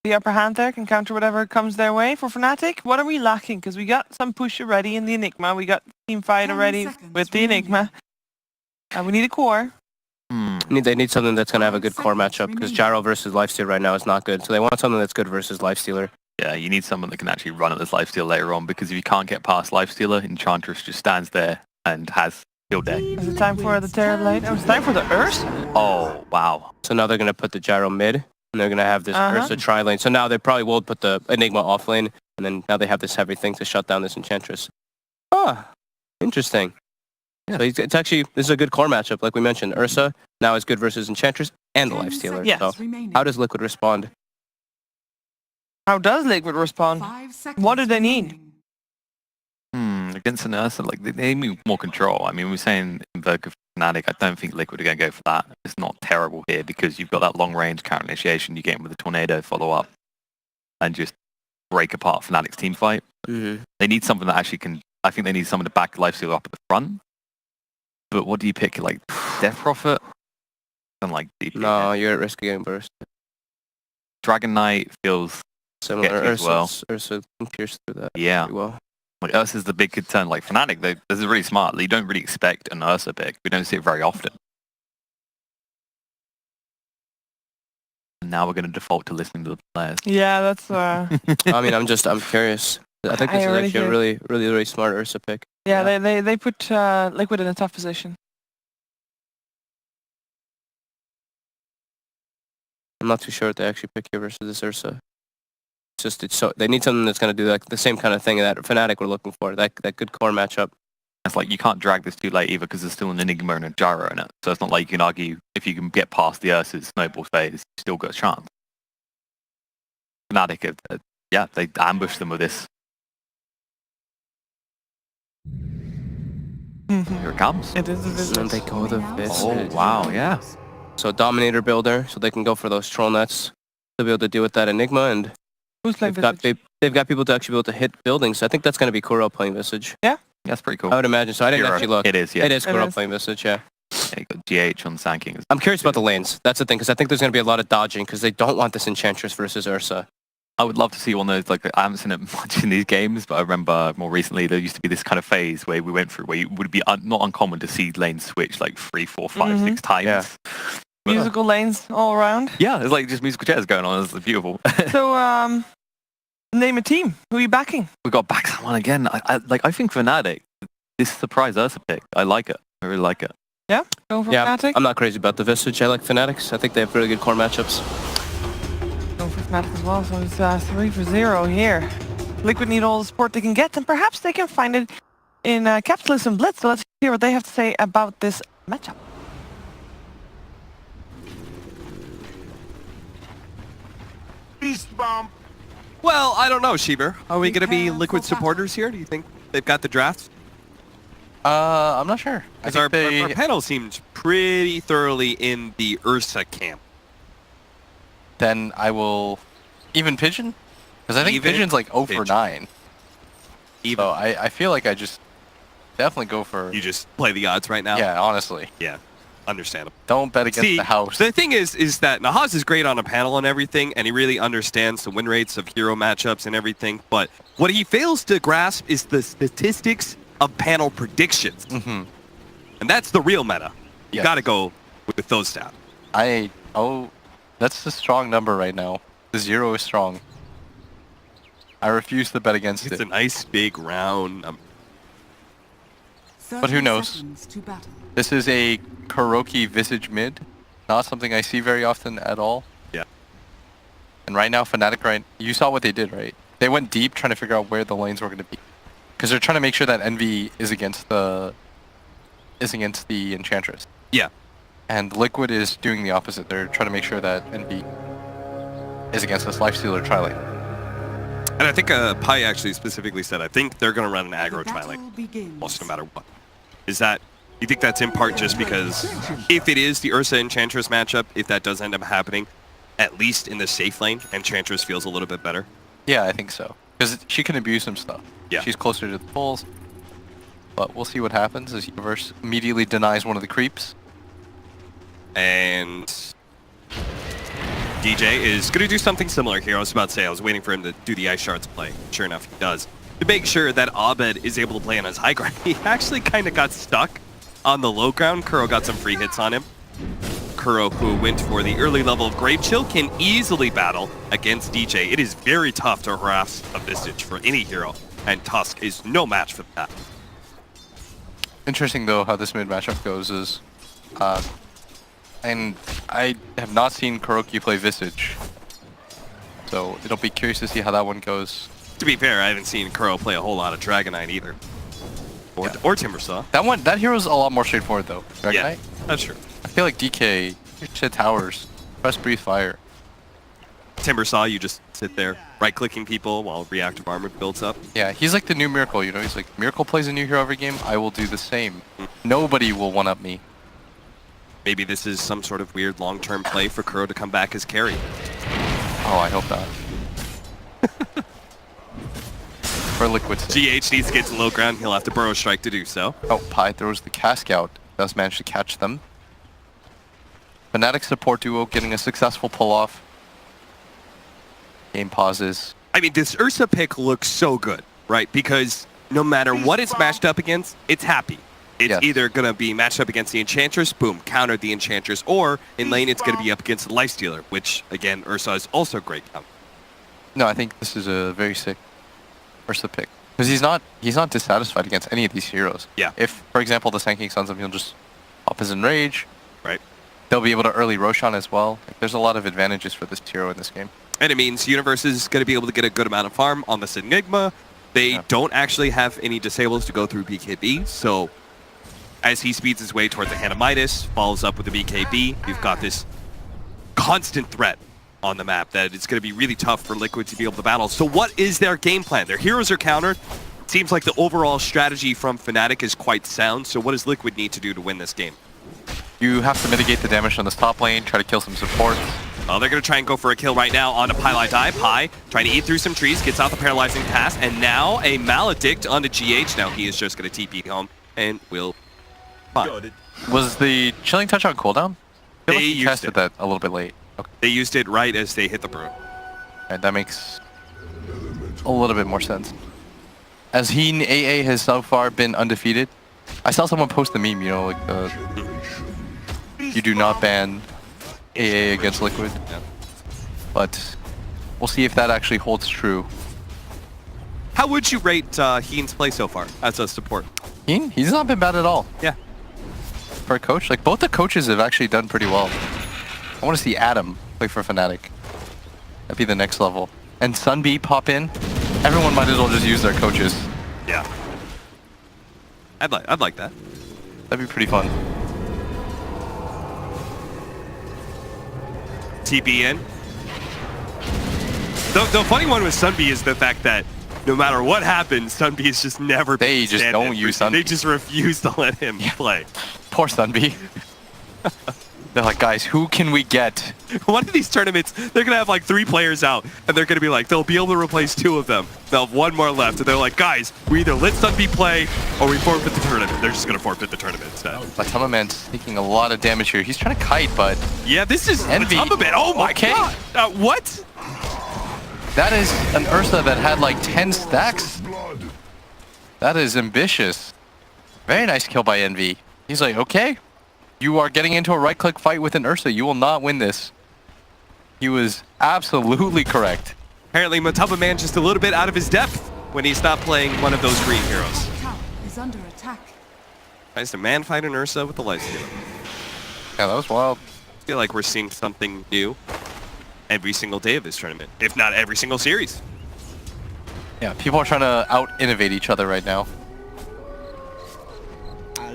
the upper hand there, can counter whatever comes their way. For Fnatic, what are we lacking? Because we got some push already in the Enigma. We got team fight already with the Enigma. And we need a core. They need something that's going to have a good core matchup, because Gyro versus Lifesteal right now is not good. So they want something that's good versus Lifestealer. Yeah, you need someone that can actually run at this Lifesteal later on, because if you can't get past Lifestealer, Enchantress just stands there and has field day. Is it time for the Terrorblade? Oh, it's time for the Ursa. Oh, wow. So now they're going to put the Gyro mid, and they're going to have this Ursa tri-lane. So now they probably will put the Enigma off lane, and then now they have this heavy thing to shut down this Enchantress. Ah, interesting. Yeah. So it's actually, this is a good core matchup, like we mentioned. Ursa now is good versus Enchantress and the Lifestealer. Yes. So how does Liquid respond? How does Liquid respond? What do they need? Against an Ursa, like they need more control. I mean, we're saying Invoker for Fnatic. I don't think Liquid are going to go for that. It's not terrible here because you've got that long range counter initiation. You get in with a tornado follow up and just break apart Fnatic's team fight. They need something that actually can. I think they need someone to back Lifesteal up at the front. But what do you pick? Like Death Prophet? And like DP? No, you're at risk of getting burst. Dragon Knight feels similar. Ursa can pierce through that. Yeah. Pretty well. Like Ursa's the big concern. Like Fnatic, this is really smart. You don't really expect an Ursa pick. We don't see it very often. And now we're going to default to listening to the players. Yeah, that's. I mean, I'm curious. I think this is actually a really smart Ursa pick. Yeah, they put Liquid in a tough position. I'm not too sure what they actually pick here versus this Ursa. They need something that's going to do like the same kind of thing that Fnatic were looking for. That good core matchup. It's like you can't drag this too late either because there's still an Enigma and a Gyro in it. So it's not like you can argue if you can get past the Ursa's snowball phase, you still got a chance. Fnatic, yeah, they ambush them with this. Here it comes. It is a Visage. And they go the Visage. Oh, wow, yeah. So Dominator builder, so they can go for those troll nets to be able to deal with that Enigma, and who's playing they've got people to actually be able to hit buildings. So I think that's going to be Kuro playing Visage. Yeah? That's pretty cool. I would imagine. So I didn't actually look. It is, yeah. It is Kuro playing Visage, yeah. Yeah, you got GH on Sand King. I'm curious about the lanes. That's the thing, because I think there's going to be a lot of dodging, because they don't want this Enchantress versus Ursa. I would love to see one of those, like, I haven't seen it much in these games, but I remember more recently there used to be this kind of phase where we went through where it would be not uncommon to see lanes switch like 3, 4, 5, 6 times. Yeah. Musical lanes all around. Yeah, it's like just musical chairs going on. It's beautiful. So, name a team. Who are you backing? We got back someone again. I think Fnatic, this surprise Ursa pick, I like it. I really like it. Yeah? Going for Fnatic? I'm not crazy about the Visage. I like Fanatics. I think they have really good core matchups. Going for Fnatic as well, so it's 3-0 here. Liquid need all the support they can get, and perhaps they can find it in Capitalism Blitz. So let's hear what they have to say about this matchup. Beast bomb. Well, I don't know, Sheever. Are we going to be Liquid supporters here? Do you think they've got the draft? I'm not sure. Because our panel seemed pretty thoroughly in the Ursa camp. Then I will even Pigeon? Because I think Even Pigeon's like 0 for 9. Even. So I feel like I just definitely go for... You just play the odds right now? Yeah, honestly. Yeah, understandable. Don't bet against the house. The thing is that Nahaz is great on a panel and everything, and he really understands the win rates of hero matchups and everything, but what he fails to grasp is the statistics of panel predictions. And that's the real meta. You gotta go with those stats. That's a strong number right now. The 0 is strong. I refuse to bet against it. It's a nice big round. But who knows? This is a Kuroki Visage mid. Not something I see very often at all. Yeah. And right now, Fnatic, you saw what they did, right? They went deep trying to figure out where the lanes were going to be. Because they're trying to make sure that Envy is against the Enchantress. Yeah. And Liquid is doing the opposite. They're trying to make sure that Envy is against this Lifestealer tri-lane. And I think Pai actually specifically said, I think they're going to run an aggro tri-lane, almost no matter what. Is that, you think that's in part just because if it is the Ursa Enchantress matchup, if that does end up happening, at least in the safe lane, Enchantress feels a little bit better? Yeah, I think so. Because she can abuse some stuff. Yeah. She's closer to the poles. But we'll see what happens as Universe immediately denies one of the creeps. And DJ is going to do something similar here. I was about to say, I was waiting for him to do the Ice Shards play. Sure enough, he does. To make sure that Abed is able to play on his high ground, he actually kind of got stuck on the low ground. Kuro got some free hits on him. Kuro, who went for the early level of Grave Chill, can easily battle against DJ. It is very tough to harass a Visage for any hero, and Tusk is no match for that. Interesting though how this mid matchup goes is, and I have not seen Kuroki play Visage, so it'll be curious to see how that one goes. To be fair, I haven't seen Kuro play a whole lot of Dragonite either, or Timbersaw. That hero's a lot more straightforward though. Dragonite? Yeah, that's true. I feel like DK, just hit towers, press breathe fire. Timbersaw, you just sit there, right-clicking people while reactive armor builds up. Yeah, he's like the new Miracle, you know? He's like, Miracle plays a new hero every game, I will do the same. Nobody will one-up me. Maybe this is some sort of weird long-term play for Kuro to come back as carry. Oh, I hope not. For Liquid sake. GH needs to get to low ground, he'll have to Burrow Strike to do so. Oh, Pi throws the cask out. Does manage to catch them. Fnatic support duo getting a successful pull-off. Game pauses. I mean, this Ursa pick looks so good, right? Because no matter what it's matched up against, it's happy. It's either going to be matched up against the Enchantress, boom, countered the Enchantress, or in lane it's going to be up against the Lifestealer, which, again, Ursa is also great counter. No, I think this is a very sick Ursa pick. Because he's not dissatisfied against any of these heroes. Yeah. If, for example, the Sand King stuns him, he'll just up his Enrage. Right. They'll be able to early Roshan as well. Like, there's a lot of advantages for this hero in this game. And it means Universe is going to be able to get a good amount of farm on this Enigma. They don't actually have any disables to go through BKB, so as he speeds his way toward the Hand of Midas, follows up with the BKB, you've got this constant threat on the map that it's going to be really tough for Liquid to be able to battle. So what is their game plan? Their heroes are countered. Seems like the overall strategy from Fnatic is quite sound, so what does Liquid need to do to win this game? You have to mitigate the damage on this top lane, try to kill some support. Oh, they're going to try and go for a kill right now onto Pylai Die. Pi trying to eat through some trees, gets out the paralyzing pass, and now a Maledict onto GH. Now he is just going to TP home and will fine. Was the Chilling Touch on cooldown? I feel like he tested that a little bit late. Okay. They used it right as they hit the brew. Right, that makes a little bit more sense. As he and AA has so far been undefeated. I saw someone post the meme, you know, like the you do not ban AA against Liquid. Yeah. But we'll see if that actually holds true. How would you rate Heen's play so far as a support? Heen? He's not been bad at all. Yeah. For a coach, like both the coaches have actually done pretty well. I want to see Adam play for Fnatic. That'd be the next level. And Sunbee pop in. Everyone might as well just use their coaches. Yeah. I'd like that. That'd be pretty fun. TP in. The funny one with Sunbee is the fact that no matter what happens, Sunbee is just never. They just don't use Sunbee. They just refuse to let him play. Poor Sunbee. They're like, guys, who can we get? One of these tournaments, they're going to have like 3 players out, and they're going to be like, they'll be able to replace 2 of them. They'll have 1 more left, and they're like, guys, we either let Sunbee play, or we forfeit the tournament. They're just going to forfeit the tournament instead. Matama Man's taking a lot of damage here. He's trying to kite, but... Yeah, this is Envy. Matama Man. Oh my god! What? That is an Ursa that had like 10 stacks. That is ambitious. Very nice kill by Envy. He's like, okay. You are getting into a right-click fight with an Ursa. You will not win this. He was absolutely correct. Apparently, Matama Man just a little bit out of his depth when he stopped playing one of those green heroes. Tower is under attack. Tries to man fight an Ursa with the Lifestealer. Yeah, that was wild. I feel like we're seeing something new every single day of this tournament, if not every single series. Yeah, people are trying to out-innovate each other right now.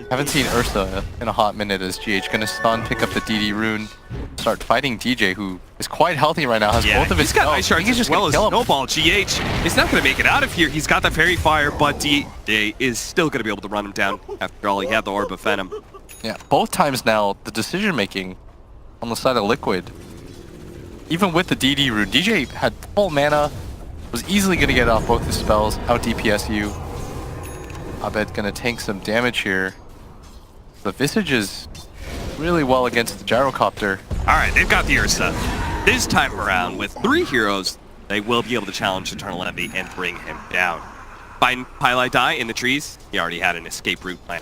Haven't seen Ursa in a hot minute as GH gonna stun, pick up the DD rune, start fighting DJ, who is quite healthy right now, has both of his he's got health. Ice Shards as well as Snowball. GH is not going to make it out of here. He's got the Fairy Fire, but DJ is still going to be able to run him down. After all, he had the Orb of Venom. Yeah, both times now, the decision-making on the side of Liquid, even with the DD rune, DJ had full mana, was easily going to get off both his spells, out DPS you. Abed going to tank some damage here. The Visage is really well against the Gyrocopter. All right, they've got the Ursa. this time around, with 3 heroes, they will be able to challenge Eternal Envy and bring him down. Find Pylai Die in the trees. He already had an escape route plan.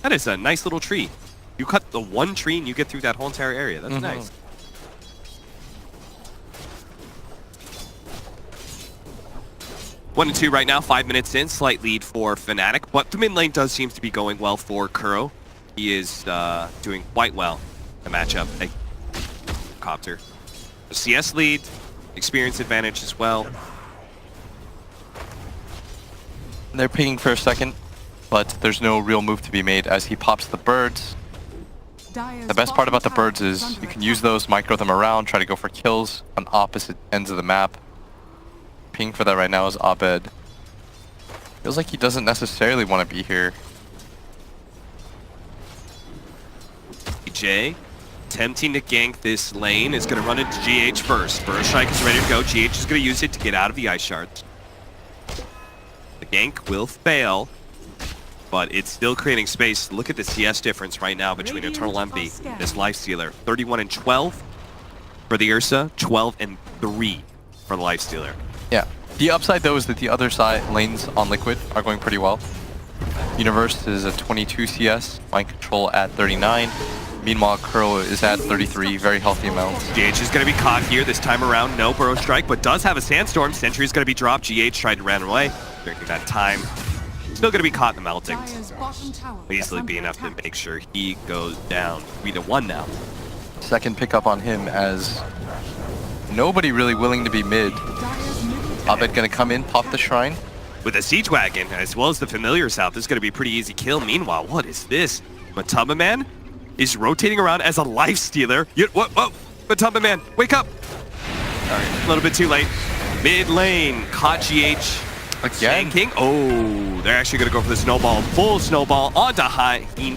That is a nice little tree. You cut the one tree and you get through that whole entire area. That's nice. 1-2 right now, 5 minutes in, slight lead for Fnatic, but the mid lane does seem to be going well for Kuro. He is doing quite well in the matchup. Copter. The CS lead, experience advantage as well. They're pinging for a second, but there's no real move to be made as he pops the birds. The best part about the birds is you can use those, micro them around, try to go for kills on opposite ends of the map. Ping for that right now is Abed. Feels like he doesn't necessarily want to be here. DJ attempting to gank this lane is going to run into GH first. Burst Strike is ready to go. GH is going to use it to get out of the ice shards. The gank will fail, but it's still creating space. Look at the CS difference right now between Eternal Envy and this Lifestealer. 31 and 12 for the Ursa, 12 and 3 for the Lifestealer. Yeah. The upside though is that the other side lanes on Liquid are going pretty well. Universe is at 22 CS, Mind Control at 39. Meanwhile, Kuro is at 33, very healthy amounts. GH is going to be caught here this time around. No Burrow Strike, but does have a Sandstorm. Sentry is going to be dropped. GH tried to run away. During that time, still going to be caught in the melting. Easily be enough to make sure he goes down 3-1 now. Second pickup on him as nobody really willing to be mid. Abed gonna come in, pop the shrine. With a Siege Wagon, as well as the Familiars out, this is going to be a pretty easy kill. Meanwhile, what is this? Matamba Man is rotating around as a Lifestealer. Whoa, Matamba Man, wake up! Alright, a little bit too late. Mid lane, caught GH. Again? King. Oh, they're actually going to go for the snowball. Full snowball onto catching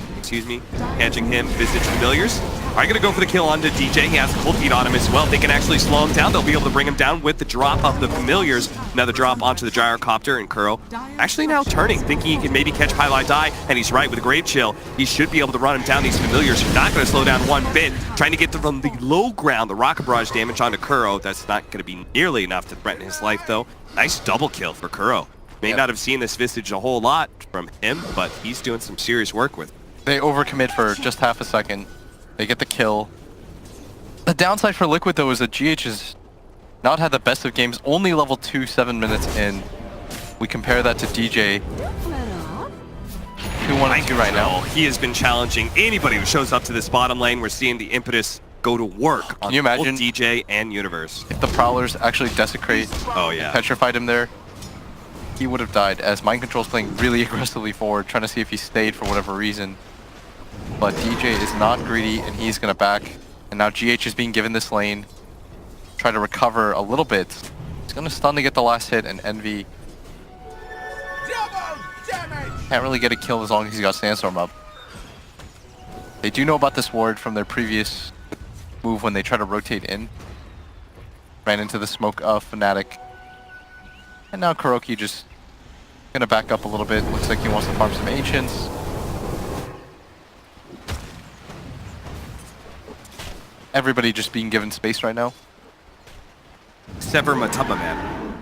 him, Visage Familiars. Are going to go for the kill onto DJ. He has Cold Feet on him as well. They can actually slow him down. They'll be able to bring him down with the drop of the Familiars. Another drop onto the Gyrocopter, and Kuro actually now turning, thinking he can maybe catch Pylai Die, and he's right with a Grave Chill. He should be able to run him down. These Familiars are not going to slow down one bit. Trying to get from the low ground, the Rocket Barrage damage onto Kuro. That's not going to be nearly enough to threaten his life, though. Nice double kill for Kuro. May not have seen this Visage a whole lot from him, but he's doing some serious work with it. They overcommit for just half a second. They get the kill. The downside for Liquid, though, is that GH has not had the best of games. Only level 2, 7 minutes in. We compare that to DJ. 2-1-2 right now. He has been challenging anybody who shows up to this bottom lane. We're seeing the impetus go to work on Can you imagine both DJ and Universe. If the Prowlers actually desecrate, petrified him there, he would have died, as Mind Control's playing really aggressively forward, trying to see if he stayed for whatever reason. But DJ is not greedy, and he's going to back. And now GH is being given this lane. Try to recover a little bit. He's going to stun to get the last hit, and Envy can't really get a kill as long as he's got Sandstorm up. They do know about this ward from their previous move when they try to rotate in. Ran into the smoke of Fnatic. And now Kuroki just gonna back up a little bit. Looks like he wants to farm some Ancients. Everybody just being given space right now. Sever Matamba Man.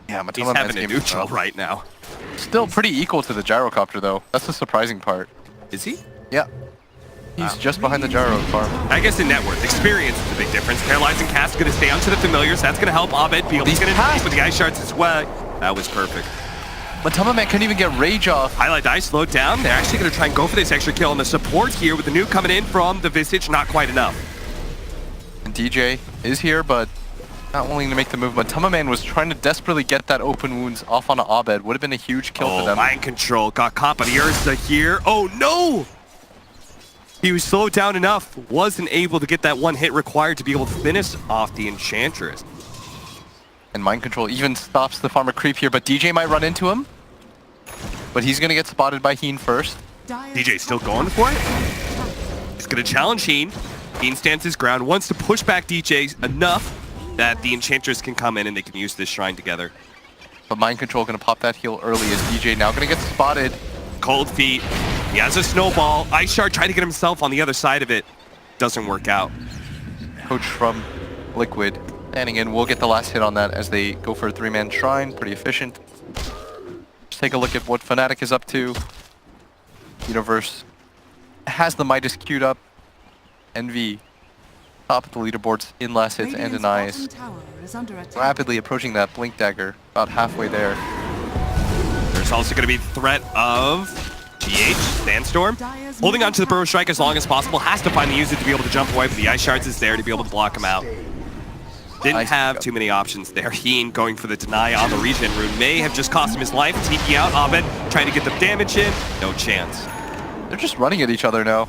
Yeah, Matamba He's Man's having a game is neutral tough. right now. Still pretty equal to the Gyrocopter though. That's the surprising part. Is he? Yeah. He's just behind the Gyro farm. I guess in net worth, experience is a big difference. Paralyzing Cast is going to stay onto the Familiars. That's going to help Abed be able to get in with the Ice Shards as well. That was perfect. Matamba Man couldn't even get Rage off. Highlight Die slowed down. They're actually going to try and go for this extra kill on the support here with the nuke coming in from the Visage. Not quite enough. And DJ is here, but not willing to make the move. Matamba Man was trying to desperately get that open wounds off on Abed. Would have been a huge kill for them. Mind Control got caught by the Ursa here. Oh no! He was slowed down enough, wasn't able to get that one hit required to be able to finish off the Enchantress. And Mind Control even stops the farmer creep here, but DJ might run into him. But he's going to get spotted by Heen first. DJ's still going for it. He's going to challenge Heen. Heen stands his ground, wants to push back DJ enough that the Enchantress can come in and they can use this shrine together. But Mind Control going to pop that heal early as DJ now going to get spotted. Cold Feet. He has a snowball. Ice Shard tried to get himself on the other side of it. Doesn't work out. Coach from Liquid standing in will get the last hit on that as they go for a 3-man shrine. Pretty efficient. Just take a look at what Fnatic is up to. Universe has the Midas queued up. Envy top of the leaderboards in last hits and denies. Rapidly approaching that Blink Dagger, about halfway there. There's also going to be the threat of GH, Sandstorm. Holding on to the Burrow Strike as long as possible. Has to find the user to be able to jump away, but the Ice Shards is there to be able to block him out. Didn't have too many options there. Heen going for the deny on the regen rune may have just cost him his life. TP out, Abed trying to get the damage in. No chance. They're just running at each other now.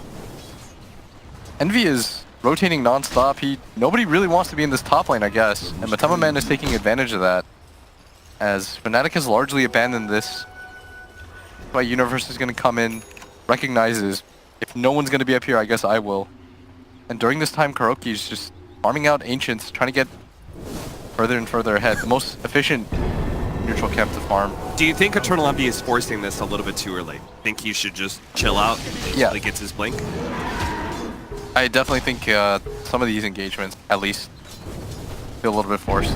Envy is rotating non-stop. Nobody really wants to be in this top lane, I guess. And Matama Man is taking advantage of that. As Fnatic has largely abandoned this. That's why Universe is going to come in, recognizes, if no one's going to be up here, I guess I will. And during this time, Kuroki is just farming out Ancients, trying to get further and further ahead. The most efficient neutral camp to farm. Do you think Eternal Envy is forcing this a little bit too early? Think he should just chill out until he gets his blink? I definitely think some of these engagements, at least, feel a little bit forced.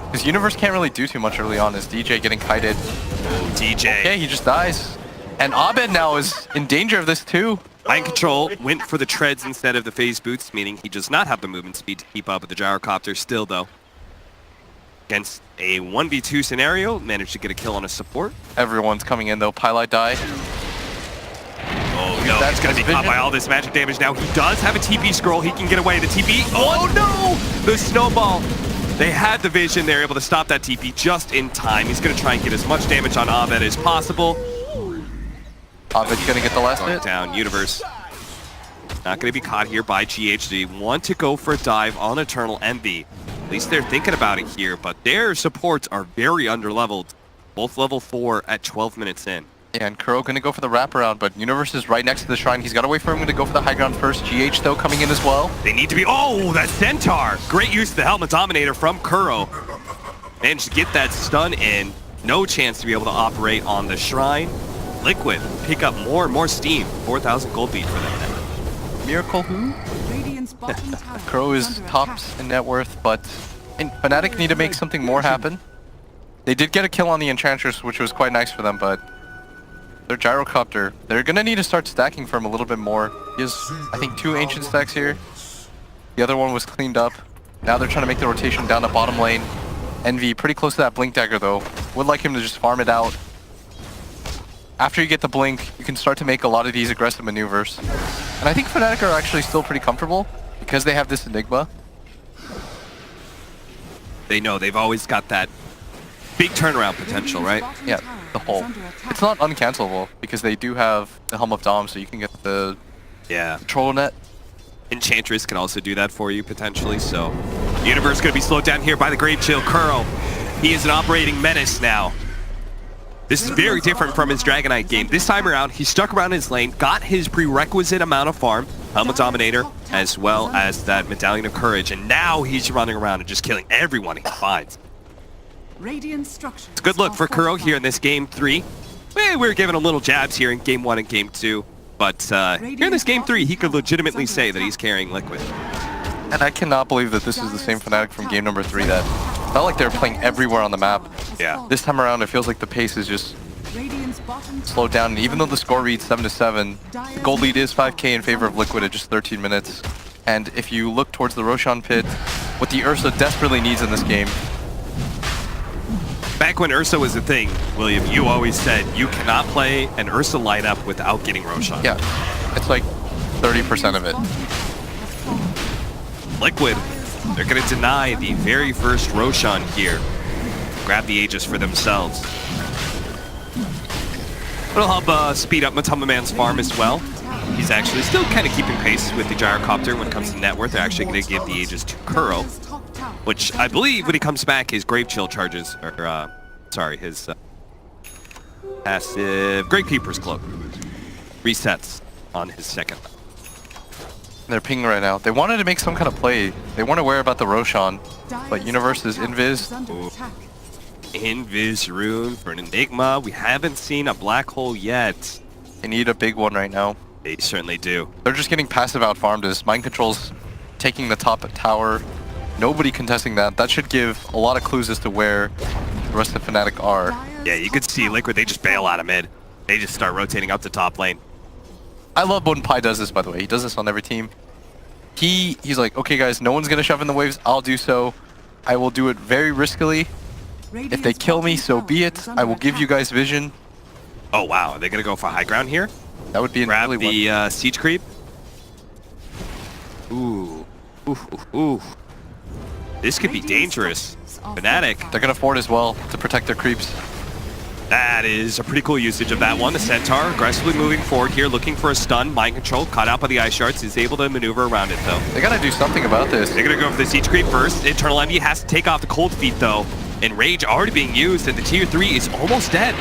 Because Universe can't really do too much early on. Is DJ getting kited? DJ. Okay, he just dies. And Abed now is in danger of this too. Mind Control went for the treads instead of the phase boots, meaning he does not have the movement speed to keep up with the gyrocopter still, though. Against a 1v2 scenario, managed to get a kill on a support. Everyone's coming in though. Pylite die. Oh no, he's going to be caught by all this magic damage now. He does have a TP scroll. He can get away. The TP. Oh no! The snowball. They had the vision. They're able to stop that TP just in time. He's going to try and get as much damage on Abed as possible. Abed's going to get the last hit. Down. Universe. Not going to be caught here by GH. They want to go for a dive on Eternal Envy. At least they're thinking about it here, but their supports are very underleveled. Both level 4 at 12 minutes in. Yeah, and Kuro going to go for the wraparound, but Universe is right next to the shrine. He's got to wait for him to go for the high ground first. GH, though, coming in as well. They need to be... Oh, that Centaur! Great use of the Helmet Dominator from Kuro. Managed to get that stun in. No chance to be able to operate on the shrine. Liquid pick up more and more steam. 4,000 gold beat for them now. Miracle who? Kuro is tops in net worth, but Fnatic need to make something more happen. They did get a kill on the Enchantress, which was quite nice for them, but their gyrocopter, they're going to need to start stacking for him a little bit more. He has, I think, 2 ancient stacks here. The other one was cleaned up. Now they're trying to make the rotation down the bottom lane. Envy, pretty close to that Blink Dagger, though. Would like him to just farm it out. After you get the Blink, you can start to make a lot of these aggressive maneuvers. And I think Fnatic are actually still pretty comfortable because they have this Enigma. They know they've always got that big turnaround potential, right? Yeah, the whole. It's not uncancelable because they do have the Helm of Dom, so you can get the control net. Enchantress can also do that for you potentially, so Universe going to be slowed down here by the Grave Chill. Kuro, he is an operating menace now. This is very different from his Dragonite game. This time around, he stuck around his lane, got his prerequisite amount of farm, Helmet Dominator, as well as that Medallion of Courage, and now he's running around and just killing everyone he finds. It's a good look for Kuro here in this game 3. We were giving him little jabs here in game 1 and game 2, but here in this game 3, he could legitimately say that he's carrying Liquid. And I cannot believe that this is the same Fnatic from game number 3 that felt like they were playing everywhere on the map. Yeah. This time around, it feels like the pace is just slowed down. And even though the score reads 7-7, the gold lead is 5k in favor of Liquid at just 13 minutes. And if you look towards the Roshan pit, what the Ursa desperately needs in this game. Back when Ursa was a thing, William, you always said you cannot play an Ursa lineup without getting Roshan. Yeah, it's like 30% of it. Liquid, they're going to deny the very first Roshan here. Grab the Aegis for themselves. It'll help speed up Matama Man's farm as well. He's actually still kind of keeping pace with the Gyrocopter when it comes to net worth. They're actually going to give the Aegis to Kuro, which I believe when he comes back, his Grave Chill charges, or sorry, his passive Gravekeeper's Cloak resets on his second. They're pinging right now. They wanted to make some kind of play. They weren't aware about the Roshan, but Universe is Invis. Ooh. Invis rune for an Enigma. We haven't seen a black hole yet. They need a big one right now. They certainly do. They're just getting passive out farmed as Mind Control's taking the top tower. Nobody contesting that. That should give a lot of clues as to where the rest of Fnatic are. Yeah, you could see Liquid, they just bail out of mid. They just start rotating up the top lane. I love when Pi does this, by the way. He does this on every team. He's like, okay guys, no one's gonna shove in the waves. I'll do so. I will do it very riskily. If they kill me, so be it. I will give you guys vision. Oh wow, are they gonna go for high ground here? That would be an Grab early the one. siege creep. Ooh. Ooh. This could be dangerous. Fnatic. They're gonna forward as well to protect their creeps. That is a pretty cool usage of that one. The Centaur aggressively moving forward here, looking for a stun. Mind control, caught out by the ice shards. Is able to maneuver around it though. They gotta do something about this. They're gonna go for the siege creep first. Eternal Envy has to take off the cold feet though. And Rage already being used, and the tier 3 is almost dead.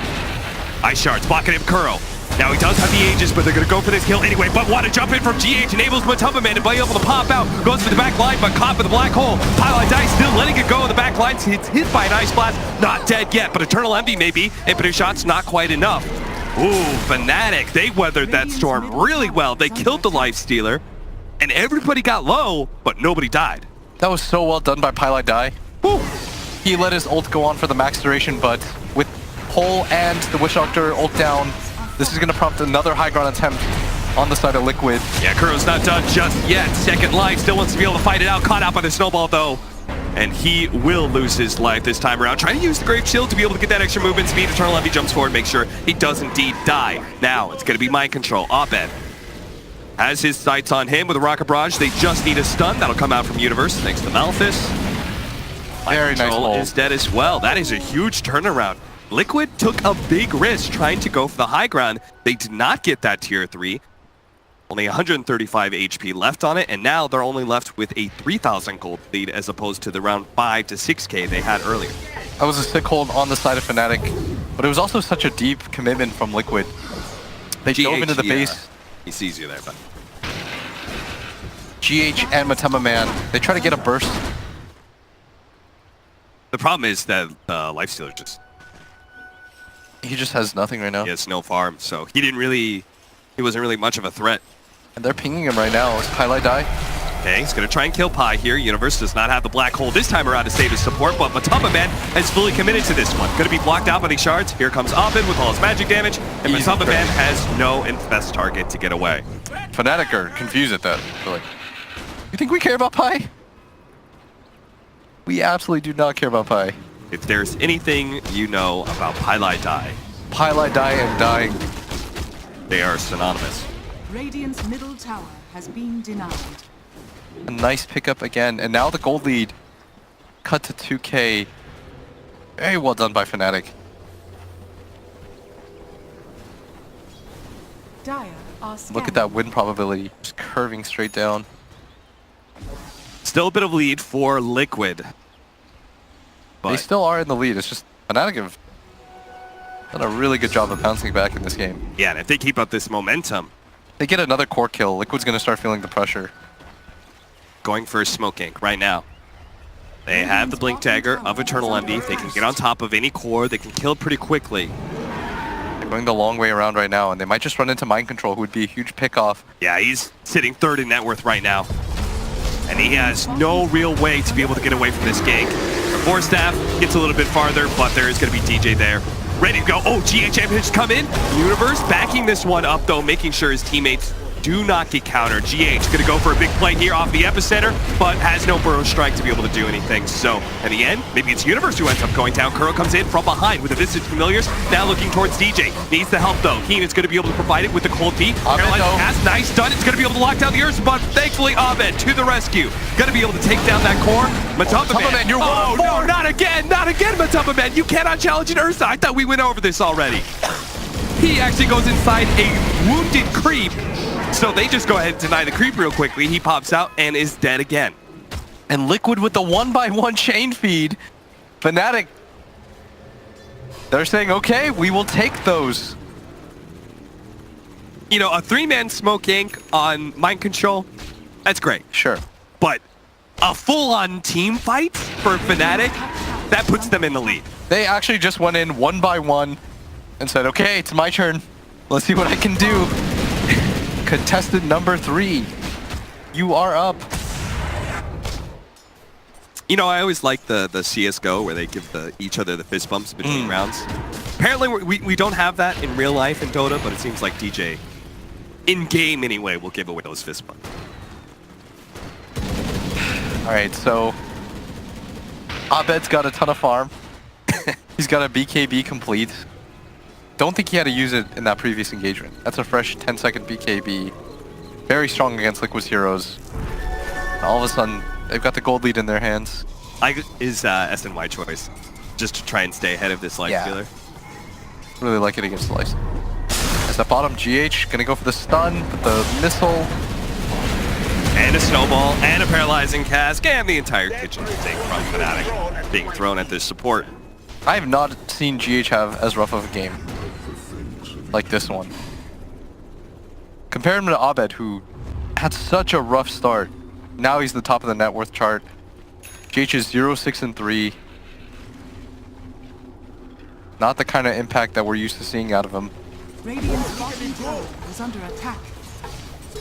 Ice shards blocking him, Kuro. Now he does have the Aegis, but they're gonna go for this kill anyway. But what a jump in from GH enables Matuma Man to be able to pop out. Goes for the back line, but caught by the black hole. Pylon Dice still letting it go in the back line. It's hit by an ice blast. Not dead yet, but Eternal Envy maybe. Impetus shots not quite enough. Ooh, Fnatic, they weathered that storm really well. They killed the Life Stealer, and everybody got low, but nobody died. That was so well done by Pylai Dai. Woo. He let his ult go on for the max duration, but with Pole and the Witch Doctor ult down, this is going to prompt another high ground attempt on the side of Liquid. Yeah, Kuro's not done just yet. Second life, still wants to be able to fight it out. Caught out by the snowball though. And he will lose his life this time around. Trying to use the Grave Shield to be able to get that extra movement speed. Eternal Envy jumps forward, make sure he does indeed die. Now, it's going to be mind control. Abed has his sights on him with a Rocket Barrage. They just need a stun. That'll come out from Universe thanks to Malthus. Very nice Control ult. is dead as well. That is a huge turnaround. Liquid took a big risk trying to go for the high ground. They did not get that tier 3. Only 135 HP left on it, and now they're only left with a 3,000 gold lead as opposed to the round 5 to 6k they had earlier. That was a sick hold on the side of Fnatic, but it was also such a deep commitment from Liquid. They dove into the base. He sees you there, but GH and Matema Man, they try to get a burst. the problem is that Life Stealer He just has nothing right now. he has no farm, so he wasn't really much of a threat. And they're pinging him right now. Is Pylai die? Okay, he's gonna try and kill Pi here. Universe does not have the black hole this time around to save his support, but Matuma Man has fully committed to this one. Gonna be blocked out by these shards. Here comes Abed with all his magic damage, and Easy Matuma trade. Man has no infest target to get away. Fnatic are confused at that. They're like, you think we care about Pi? We absolutely do not care about Pi. If there's anything you know about Pylai Die, Pylai die and dying. they are synonymous. Radiant's middle tower has been denied. A nice pickup again, and now the gold lead cut to 2k. Very well done by Fnatic. Dire are Look scanning. at that win probability, just curving straight down. Still a bit of lead for Liquid. They But still are in the lead. It's just Fnatic have done a really good job of bouncing back in this game. yeah, and if they keep up this momentum, They get another core kill. Liquid's gonna start feeling the pressure. going for a smoke ink right now. They have the Blink Dagger of Eternal Envy. They can get on top of any core. They can kill pretty quickly. They're going the long way around right now, and they might just run into Mind Control, who would be a huge pickoff. Yeah, he's sitting third in net worth right now. And he has no real way to be able to get away from this gank. The Force Staff gets a little bit farther, but there is going to be DJ there. Ready to go. Oh, GH has come in. Universe backing this one up, though, making sure his teammates do not get countered. GH going to go for a big play here off the epicenter, but has no Burrow Strike to be able to do anything. So, in the end, maybe it's Universe who ends up going down. Kuro comes in from behind with the Visage Familiars, now looking towards DJ. Needs the help, though. Keen is going to be able to provide it with the Cold Feet. Caroline has nice stun. It's going to be able to lock down the Ursa, but thankfully, Abed to the rescue. Going to be able to take down that core. Matuma Man, you're oh, 1-4. no, not again, Matuma Man. You cannot challenge an Ursa. I thought we went over this already. He actually goes inside a wounded creep. So they just go ahead and deny the creep real quickly. He pops out and is dead again. And Liquid with the 1x1 chain feed. Fnatic, they're saying, okay, we will take those. You know, a 3-man smoke ink on mind control, that's great. Sure. But a full-on team fight for Fnatic, that puts them in the lead. They actually just went in 1x1 and said, okay, it's my turn. Let's see what I can do. Contestant number 3, you are up. You know, I always like the CSGO where they give each other the fist bumps between rounds. Apparently, we don't have that in real life in Dota, but it seems like DJ, in-game anyway, will give away those fist bumps. Alright, so Abed's got a ton of farm. He's got a BKB complete. Don't think he had to use it in that previous engagement. That's a fresh 10-second BKB. Very strong against Liquid's heroes. And all of a sudden, they've got the gold lead in their hands. Is SNY choice, just to try and stay ahead of this life stealer. Really like it against Slice. As the bottom GH, gonna go for the stun, but the missile. And a snowball, and a paralyzing cask, and the entire kitchen sink from Fnatic being thrown at this support. I have not seen GH have as rough of a game like this one. Compare him to Abed, who had such a rough start. Now he's the top of the net worth chart. GH is 0-6-3. Not the kind of impact that we're used to seeing out of him. Radiant's bottom tower is under attack.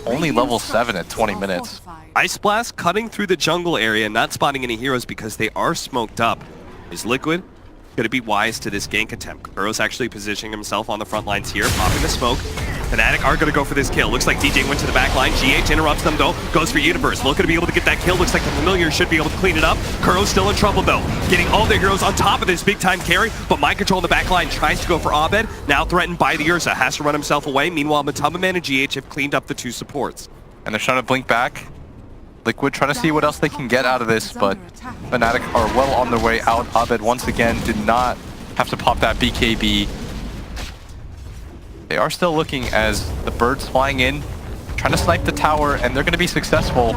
Only level 7 at 20 minutes. Ice Blast cutting through the jungle area, not spotting any heroes because they are smoked up. Is Liquid going to be wise to this gank attempt? Kuro's actually positioning himself on the front lines here, popping the smoke. Fnatic are going to go for this kill. Looks like DJ went to the back line. GH interrupts them though, goes for Universe. Looking to be able to get that kill. Looks like the Familiar should be able to clean it up. Kuro's still in trouble though, getting all their heroes on top of this big time carry, but Mind Control in the back line tries to go for Abed, now threatened by the Ursa, has to run himself away. Meanwhile, Matamaman and GH have cleaned up the two supports. And they're trying to blink back. Liquid trying to see what else they can get out of this, but Fnatic are well on their way out. Abed once again did not have to pop that BKB. They are still looking as the birds flying in, trying to snipe the tower, and they're going to be successful.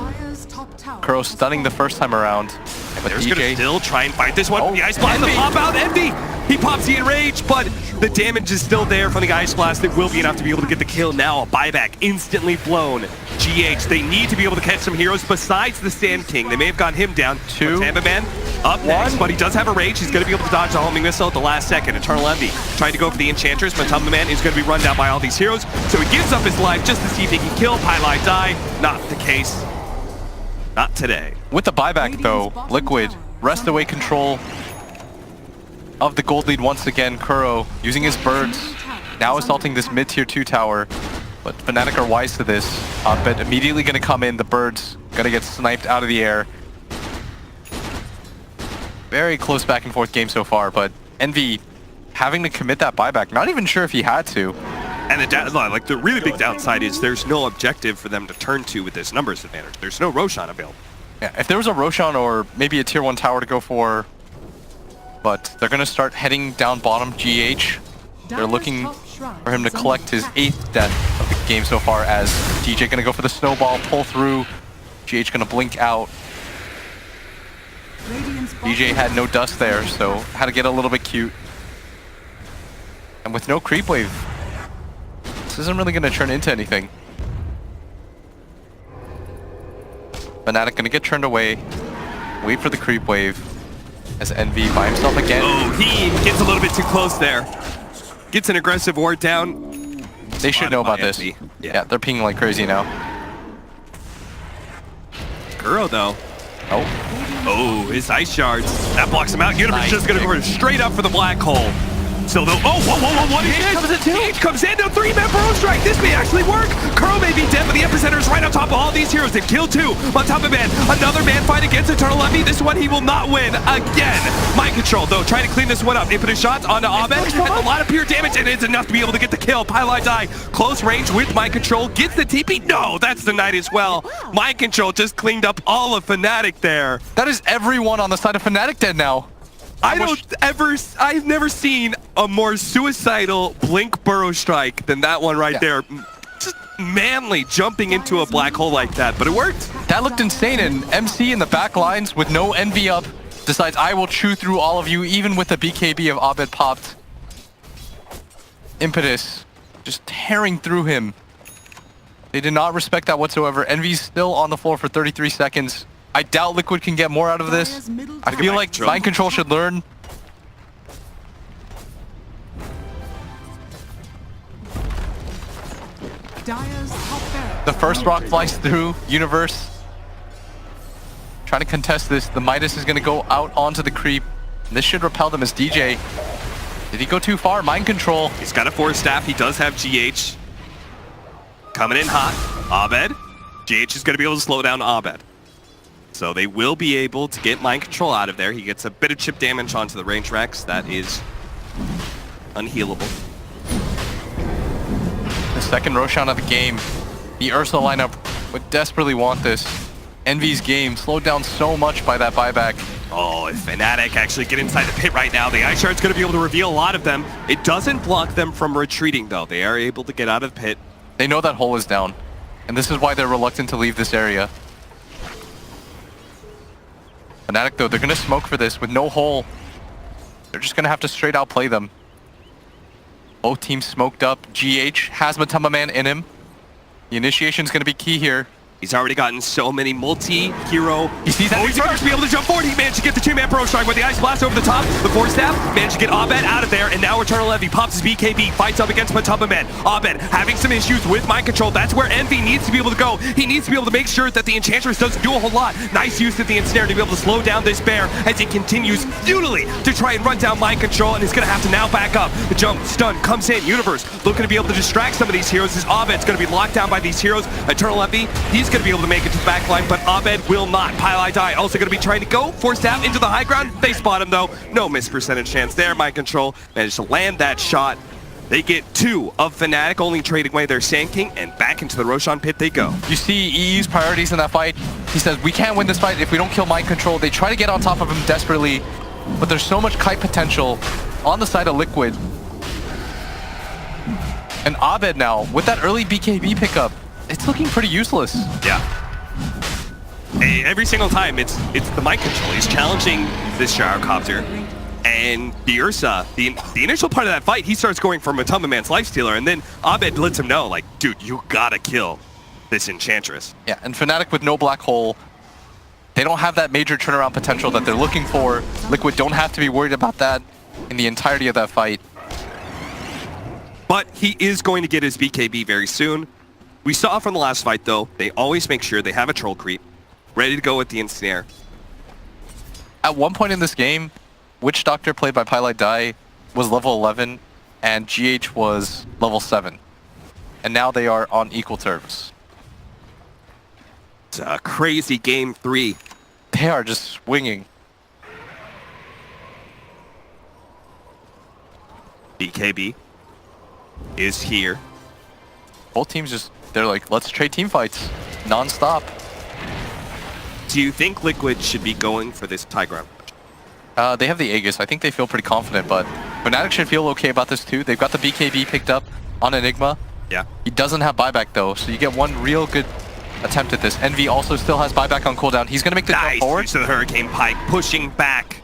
Kuro stunning the first time around. But There's DJ going to still try and fight this one. Oh, The Ice Blast, the Envy. pop out, Envy! He pops the Enrage, but the damage is still there from the Ice Blast. It will be enough to be able to get the kill now. A buyback instantly flown. GH, they need to be able to catch some heroes besides the Sand King. They may have got him down. Two. Tambaman up next, but he does have a rage. He's going to be able to dodge the homing missile at the last second. Eternal Envy trying to go for the Enchantress, but Tambaman is going to be run down by all these heroes. So he gives up his life just to see if he can kill Pylai Die. Not the case. Not today. with the buyback though, Liquid wrest away control of the gold lead once again. Kuro using his birds, now assaulting this mid-tier 2 tower. But Fnatic are wise to this. But immediately going to come in. The birds going to get sniped out of the air. Very close back and forth game so far, but Envy having to commit that buyback. Not even sure if he had to. And the really big downside is there's no objective for them to turn to with this numbers advantage. There's no Roshan available. Yeah, if there was a Roshan or maybe a tier 1 tower to go for, but they're going to start heading down bottom GH. They're looking for him to collect his 8th death of the game so far, as DJ going to go for the snowball, pull through. GH going to blink out. DJ had no dust there, so had to get a little bit cute. And with no creep wave, this isn't really going to turn into anything. Fnatic going to get turned away. Wait for the creep wave. As Envy by himself again. Oh, he gets a little bit too close there. Gets an aggressive ward down. They should know about this. Envy. Yeah, they're pinging like crazy now. Kuro though. Oh. Oh, his ice shards. That blocks him out. Universe Nice just gonna go straight up for the black hole. So though, oh, whoa, what is this? Gage comes in, no 3-man burrow strike. This may actually work. Kuro may be dead, but the epicenter is right on top of all these heroes. They've killed 2. On top of man, another man fight against Eternal Envy. This one he will not win again. Mind control though, trying to clean this one up. They put his shots onto Abed. Has a lot of pure damage, and it's enough to be able to get the kill. Pylai Die, close range with mind control. Gets the TP. No, that's denied as well. Mind control just cleaned up all of Fnatic there. That is everyone on the side of Fnatic dead now. I've never seen a more suicidal blink burrow strike than that one right there. Just manly jumping into a black hole like that, but it worked. That looked insane, and MC in the back lines with no Envy up decides, I will chew through all of you, even with the BKB of Abed popped. Impetus just tearing through him. They did not respect that whatsoever. Envy's still on the floor for 33 seconds. I doubt Liquid can get more out of this. I feel like Mind Control should learn. The first rock flies through. Universe trying to contest this. The Midas is going to go out onto the creep. This should repel them as DJ. Did he go too far? Mind control. He's got a force staff. He does have GH. Coming in hot. Abed. GH is going to be able to slow down Abed. So they will be able to get mind control out of there. He gets a bit of chip damage onto the range Rex. That is unhealable. The second Roshan of the game. The Ursa lineup would desperately want this. Envy's game slowed down so much by that buyback. Oh, if Fnatic actually get inside the pit right now, the Ice Shard's going to be able to reveal a lot of them. It doesn't block them from retreating, though. They are able to get out of the pit. They know that hole is down, and this is why they're reluctant to leave this area. Fnatic, though, they're going to smoke for this with no hole. They're just going to have to straight out play them. Both teams smoked up. GH has Matamba Man in him. The initiation is going to be key here. He's already gotten so many multi-hero. He sees that. He's going to be able to jump forward. He managed to get the 2-man Pro Strike with the Ice Blast over the top. The Force Staff managed to get Abed out of there, and now Eternal Levy pops his BKB, fights up against Matamba Man. Abed having some issues with mind control. That's where Envy needs to be able to go. He needs to be able to make sure that the Enchantress doesn't do a whole lot. Nice use of the Ensnare to be able to slow down this bear as he continues futilely to try and run down mind control, and he's going to have to now back up. The jump, stun, comes in. Universe looking to be able to distract some of these heroes as Abed's going to be locked down by these heroes. Eternal Levy, he's going to be able to make it to the backline, but Abed will not. Pile Die also going to be trying to go. Force Staff into the high ground. They spot him, though. No miss percentage chance there. Mind control managed to land that shot. They get 2 of Fnatic, only trading away their Sand King, and back into the Roshan pit they go. You see EU's priorities in that fight. He says, we can't win this fight if we don't kill mind control. They try to get on top of him desperately, but there's so much kite potential on the side of Liquid. And Abed now, with that early BKB pickup, it's looking pretty useless. Yeah. Every single time, it's the mind control. He's challenging this Gyrocopter. And the Ursa, the initial part of that fight, he starts going for Matamba Man's Lifestealer, and then Abed lets him know, like, dude, you gotta kill this Enchantress. Yeah, and Fnatic with no black hole, they don't have that major turnaround potential that they're looking for. Liquid don't have to be worried about that in the entirety of that fight. But he is going to get his BKB very soon. We saw from the last fight, though, they always make sure they have a troll creep ready to go with the Ensnare. At one point in this game, Witch Doctor, played by Pile Die, was level 11, and GH was level 7. And now they are on equal terms. It's a crazy game 3. They are just swinging. BKB is here. Both teams just, they're like, let's trade team fights non-stop. Do you think Liquid should be going for this high ground? They have the Aegis. I think they feel pretty confident, but Fnatic should feel okay about this too. They've got the BKB picked up on Enigma. Yeah. He doesn't have buyback though, so you get one real good attempt at this. Envy also still has buyback on cooldown. He's going to make the jump forward. Nice use of the Hurricane Pike, pushing back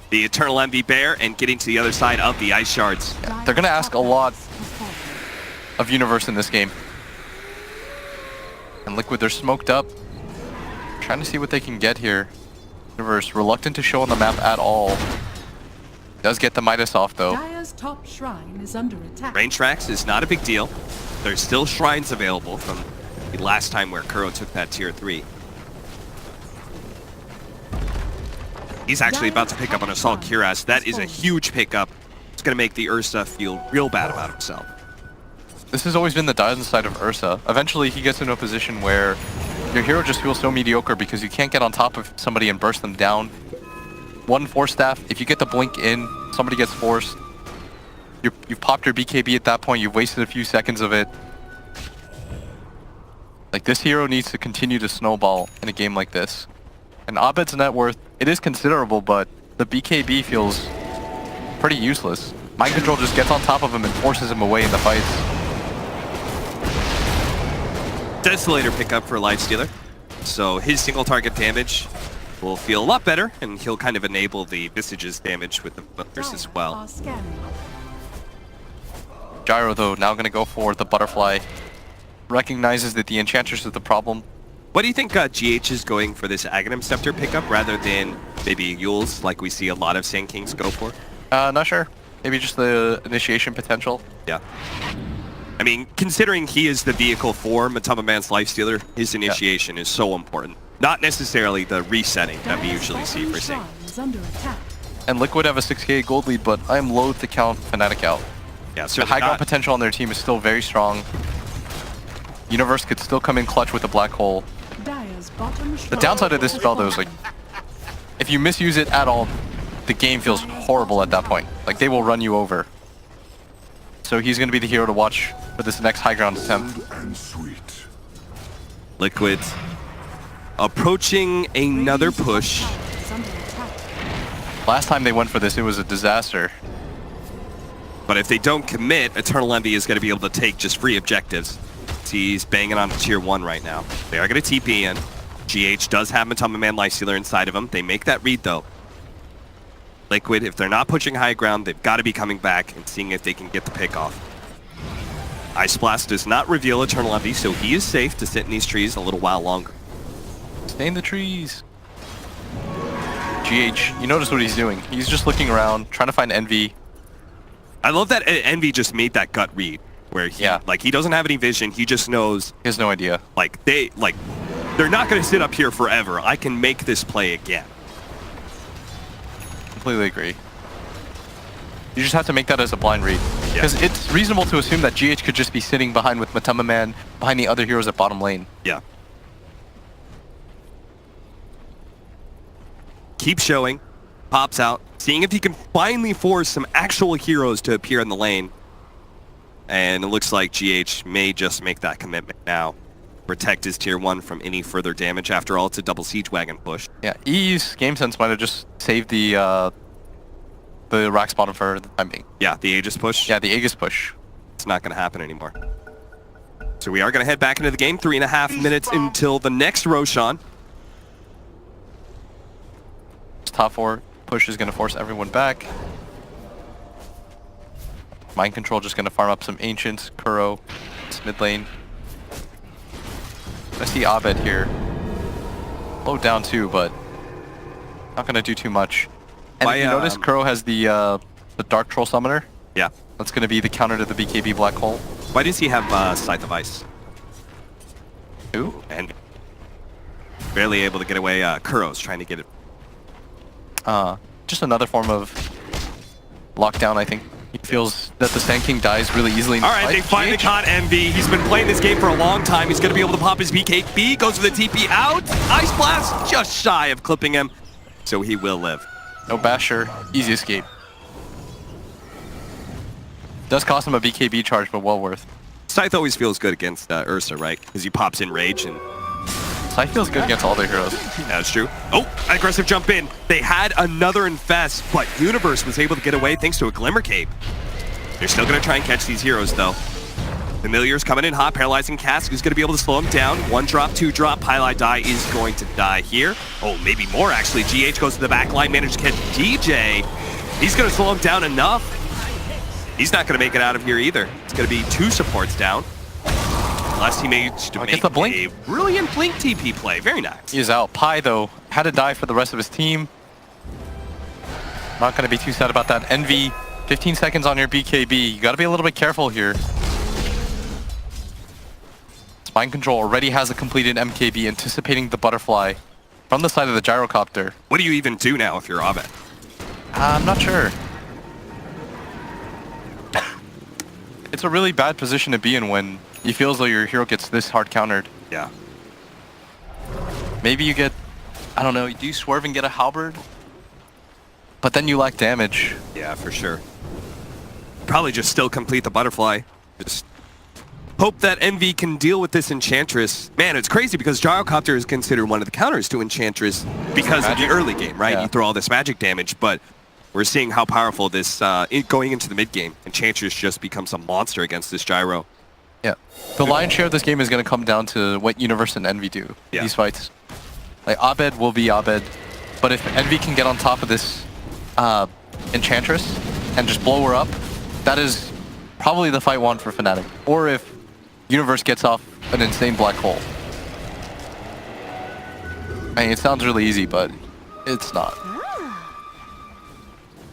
the Eternal Envy Bear and getting to the other side of the Ice Shards. Yeah, they're going to ask a lot of Universe in this game. And Liquid, they're smoked up. Trying to see what they can get here. Universe reluctant to show on the map at all. Does get the Midas off though. Dire's top shrine is under attack. Range tracks is not a big deal. There's still shrines available from the last time where Kuro took that tier 3. He's actually about to pick up on Assault Cuirass. That is a huge pickup. It's going to make the Ursa feel real bad about himself. This has always been the downside of Ursa. Eventually he gets into a position where your hero just feels so mediocre because you can't get on top of somebody and burst them down. One Force Staff, if you get the blink in, somebody gets forced. You've popped your BKB at that point, you've wasted a few seconds of it. Like, this hero needs to continue to snowball in a game like this. And Abed's net worth, it is considerable, but the BKB feels pretty useless. Mind Control just gets on top of him and forces him away in the fights. Desolator pickup for Lifestealer. So his single target damage will feel a lot better, and he'll kind of enable the Visage's damage with the Butters as well. Gyro, though, now going to go for the Butterfly. Recognizes that the Enchantress is the problem. What do you think GH is going for this Aghanim Scepter pickup rather than maybe Yules, like we see a lot of Sand Kings go for? Not sure. Maybe just the initiation potential. Yeah. I mean, considering he is the vehicle for Matamba Man's Lifestealer, his initiation is so important. Not necessarily the resetting that we usually see for Sing. And Liquid have a 6k gold lead, but I'm loath to count Fnatic out. Yeah, The so high ground potential on their team is still very strong. Universe could still come in clutch with a black hole. The downside of this spell though is like, if you misuse it at all, the game feels horrible at that point. Like they will run you over. So he's going to be the hero to watch for this next high ground attempt. Liquid approaching another push. Last time they went for this, it was a disaster. But if they don't commit, Eternal Envy is going to be able to take just free objectives. He's banging on tier 1 right now. They are going to TP in. GH does have Matama Man Lifestealer inside of him. They make that read though. Liquid, if they're not pushing high ground, they've got to be coming back and seeing if they can get the pick off. Ice Blast does not reveal Eternal Envy, so he is safe to sit in these trees a little while longer. Stay in the trees. GH, you notice what he's doing. He's just looking around, trying to find Envy. I love that Envy just made that gut read where he he doesn't have any vision, he just knows he has no idea. They're not going to sit up here forever. I can make this play again. Completely agree. You just have to make that as a blind read. Because it's reasonable to assume that GH could just be sitting behind with Matama Man, behind the other heroes at bottom lane. Yeah. Keep showing. Pops out. Seeing if he can finally force some actual heroes to appear in the lane. And it looks like GH may just make that commitment now. Protect his tier 1 from any further damage. After all, it's a double siege wagon push. Yeah, EU's game sense might have just saved the rack bottom for the time being. Yeah, the Aegis push. Yeah, the Aegis push. It's not going to happen anymore. So we are going to head back into the game. 3.5 minutes until the next Roshan. This top 4 push is going to force everyone back. Mind Control just going to farm up some Ancients, Kuro, it's mid lane. I see Abed here. Low down too, but not going to do too much. And you notice Kuro has the Dark Troll Summoner? Yeah. That's going to be the counter to the BKB Black Hole. Why does he have Scythe of Ice? Who? And barely able to get away. Kuro's trying to get it. Just another form of lockdown, I think. He feels that the Sand King dies really easily in the All right, they finally caught Envy. He's been playing this game for a long time. He's going to be able to pop his BKB. Goes for the TP out. Ice Blast just shy of clipping him. So he will live. No Basher. Easy escape. Does cost him a BKB charge, but well worth. Scythe always feels good against Ursa, right? Because he pops in rage and... Scythe feels good against all their heroes. That's true. Oh, aggressive jump in. They had another infest, but Universe was able to get away thanks to a Glimmer Cape. They're still going to try and catch these heroes, though. Familiar's coming in hot, paralyzing Cask, who's going to be able to slow him down. 1 drop, 2 drop, Pylai Die is going to die here. Oh, maybe more, actually. GH goes to the back line, managed to catch DJ. He's going to slow him down enough. He's not going to make it out of here either. It's going to be 2 supports down. Unless he managed to make a brilliant Blink TP play. Very nice. He is out. Pi, though, had to die for the rest of his team. Not going to be too sad about that. Envy, 15 seconds on your BKB. You got to be a little bit careful here. Mind Control already has a completed MKB, anticipating the butterfly from the side of the gyrocopter. What do you even do now if you're Abed? I'm not sure. It's a really bad position to be in when you feel as though your hero gets this hard countered. Yeah. Maybe you get, I don't know, do you swerve and get a halberd? But then you lack damage. Yeah, for sure. Probably just still complete the butterfly. Just hope that Envy can deal with this Enchantress. Man, it's crazy because Gyrocopter is considered one of the counters to Enchantress because of the early game, right? Yeah. You throw all this magic damage, but we're seeing how powerful this, going into the mid game, Enchantress just becomes a monster against this Gyro. Yeah. The lion's share of this game is going to come down to what Universe and Envy do in these fights. Like, Abed will be Abed, but if Envy can get on top of this Enchantress and just blow her up, that is probably the fight won for Fnatic. Or if Universe gets off an insane black hole. I mean, it sounds really easy, but it's not.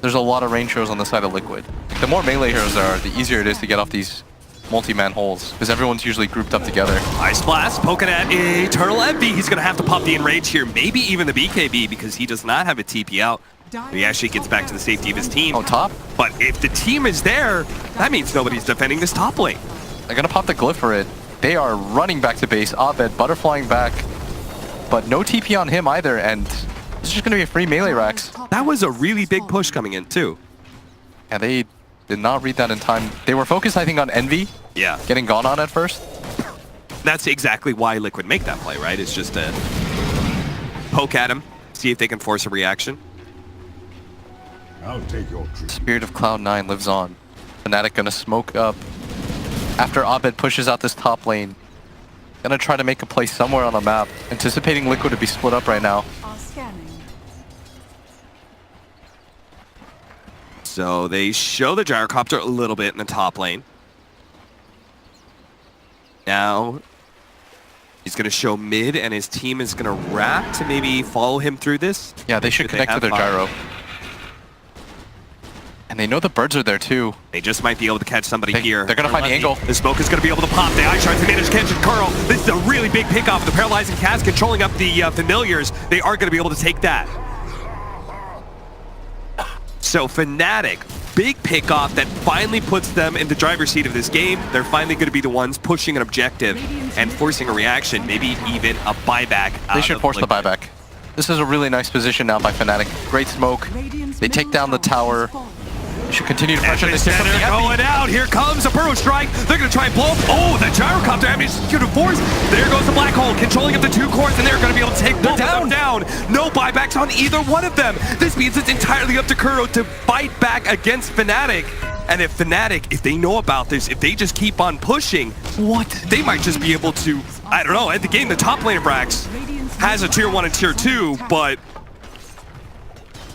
There's a lot of range heroes on the side of Liquid. The more melee heroes there are, the easier it is to get off these multi-man holes because everyone's usually grouped up together. Ice Blast poking at Eternal Envy. He's going to have to pop the Enrage here, maybe even the BKB, because he does not have a TP out. He actually gets back to the safety of his team. Oh, top? But if the team is there, that means nobody's defending this top lane. They're going to pop the glyph for it. They are running back to base. Abed butterflying back, but no TP on him either, and it's just going to be a free melee racks. That was a really big push coming in, too. Yeah, they did not read that in time. They were focused, I think, on Envy. Yeah. Getting gone on at first. That's exactly why Liquid make that play, right? It's just to poke at him, see if they can force a reaction. I'll take your treat. Spirit of Cloud9 lives on. Fnatic gonna smoke up after Abed pushes out this top lane. Gonna try to make a play somewhere on the map. Anticipating Liquid to be split up right now. So they show the gyrocopter a little bit in the top lane. Now he's going to show mid, and his team is going to wrap to maybe follow him through this. Yeah, they should connect to their gyro. And they know the birds are there too. They just might be able to catch somebody here. They're going to find the angle. The smoke is going to be able to pop. The Ice Shards to manage catch and curl. This is a really big pick off. The Paralyzing Cast controlling up the Familiars. They are going to be able to take that. So Fnatic, big pickoff that finally puts them in the driver's seat of this game. They're finally going to be the ones pushing an objective and forcing a reaction, maybe even a buyback. They should force the buyback. This is a really nice position now by Fnatic. Great smoke. They take down the tower. They should continue to pressure this. Center going out. Here comes a Burrow Strike. They're going to try and blow up. Oh, the gyrocopter having executed force. There goes the Black Hole, controlling up the two cores, and they're going to be able to take both of them down. No buybacks on either one of them. This means it's entirely up to Kuro to fight back against Fnatic. And if Fnatic, if they know about this, if they just keep on pushing, they might just be able to, I don't know, at the game, the top lane of Brax has a tier 1 and tier 2, but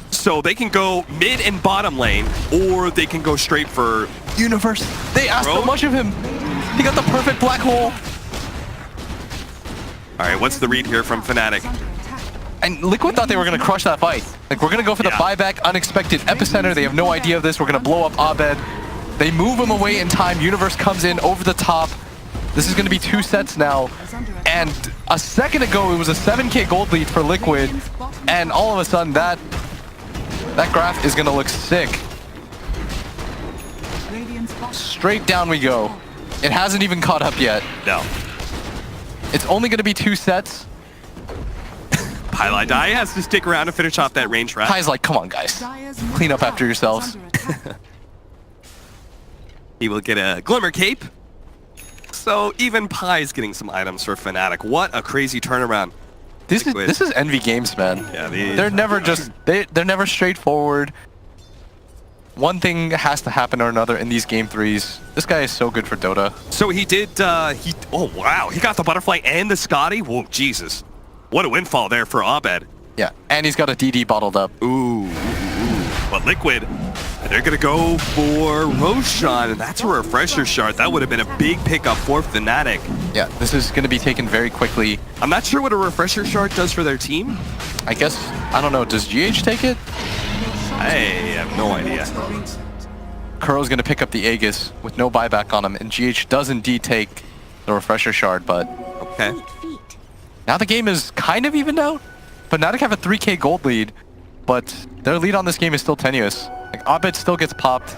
so they can go mid and bottom lane, or they can go straight for Universe. They asked so much of him. He got the perfect black hole. All right, what's the read here from Fnatic? And Liquid thought they were going to crush that fight. Like, we're going to go for the buyback, unexpected epicenter. They have no idea of this. We're going to blow up Abed. They move him away in time. Universe comes in over the top. This is going to be 2 sets now. And a second ago, it was a 7k gold lead for Liquid. And all of a sudden, that graph is going to look sick. Straight down we go. It hasn't even caught up yet. No. It's only going to be 2 sets. Highlight Die has to stick around to finish off that range wrap. Kai's like, come on, guys. Clean up after yourselves. He will get a Glimmer Cape. So even Pie's getting some items for Fnatic. What a crazy turnaround. This is Envy games, man. Yeah, they're never straightforward. One thing has to happen or another in these game 3s. This guy is so good for Dota. So he did, oh wow, he got the Butterfly and the Scotty? Whoa, Jesus. What a windfall there for Abed. Yeah, and he's got a DD bottled up. Ooh. But Liquid, they're gonna go for Roshan, and that's a refresher shard. That would have been a big pickup for Fnatic. Yeah, this is gonna be taken very quickly. I'm not sure what a refresher shard does for their team. I guess, I don't know, does GH take it? I have no idea. Kuro's gonna pick up the Aegis with no buyback on him, and GH does indeed take the refresher shard, but okay. Now the game is kind of evened out. Fnatic have a 3k gold lead, but their lead on this game is still tenuous. Like, Abed still gets popped.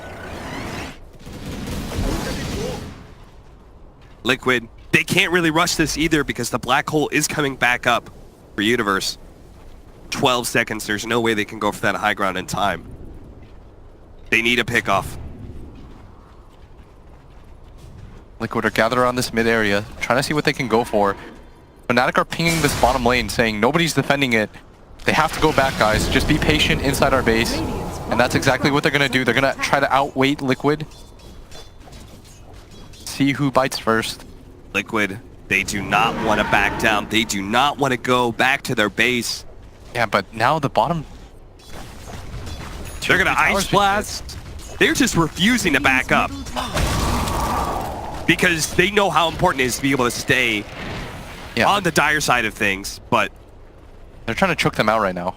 Liquid, they can't really rush this either because the Black Hole is coming back up for Universe. 12 seconds, there's no way they can go for that high ground in time. They need a pickoff. Liquid are gathered around this mid area, trying to see what they can go for. Fnatic are pinging this bottom lane, saying nobody's defending it. They have to go back, guys. Just be patient inside our base. And that's exactly what they're going to do. They're going to try to outweight Liquid. See who bites first. Liquid, they do not want to back down. They do not want to go back to their base. Yeah, but now the bottom... They're going to Ice Blast. They're just refusing to back up. Because they know how important it is to be able to stay on the dire side of things, but they're trying to choke them out right now.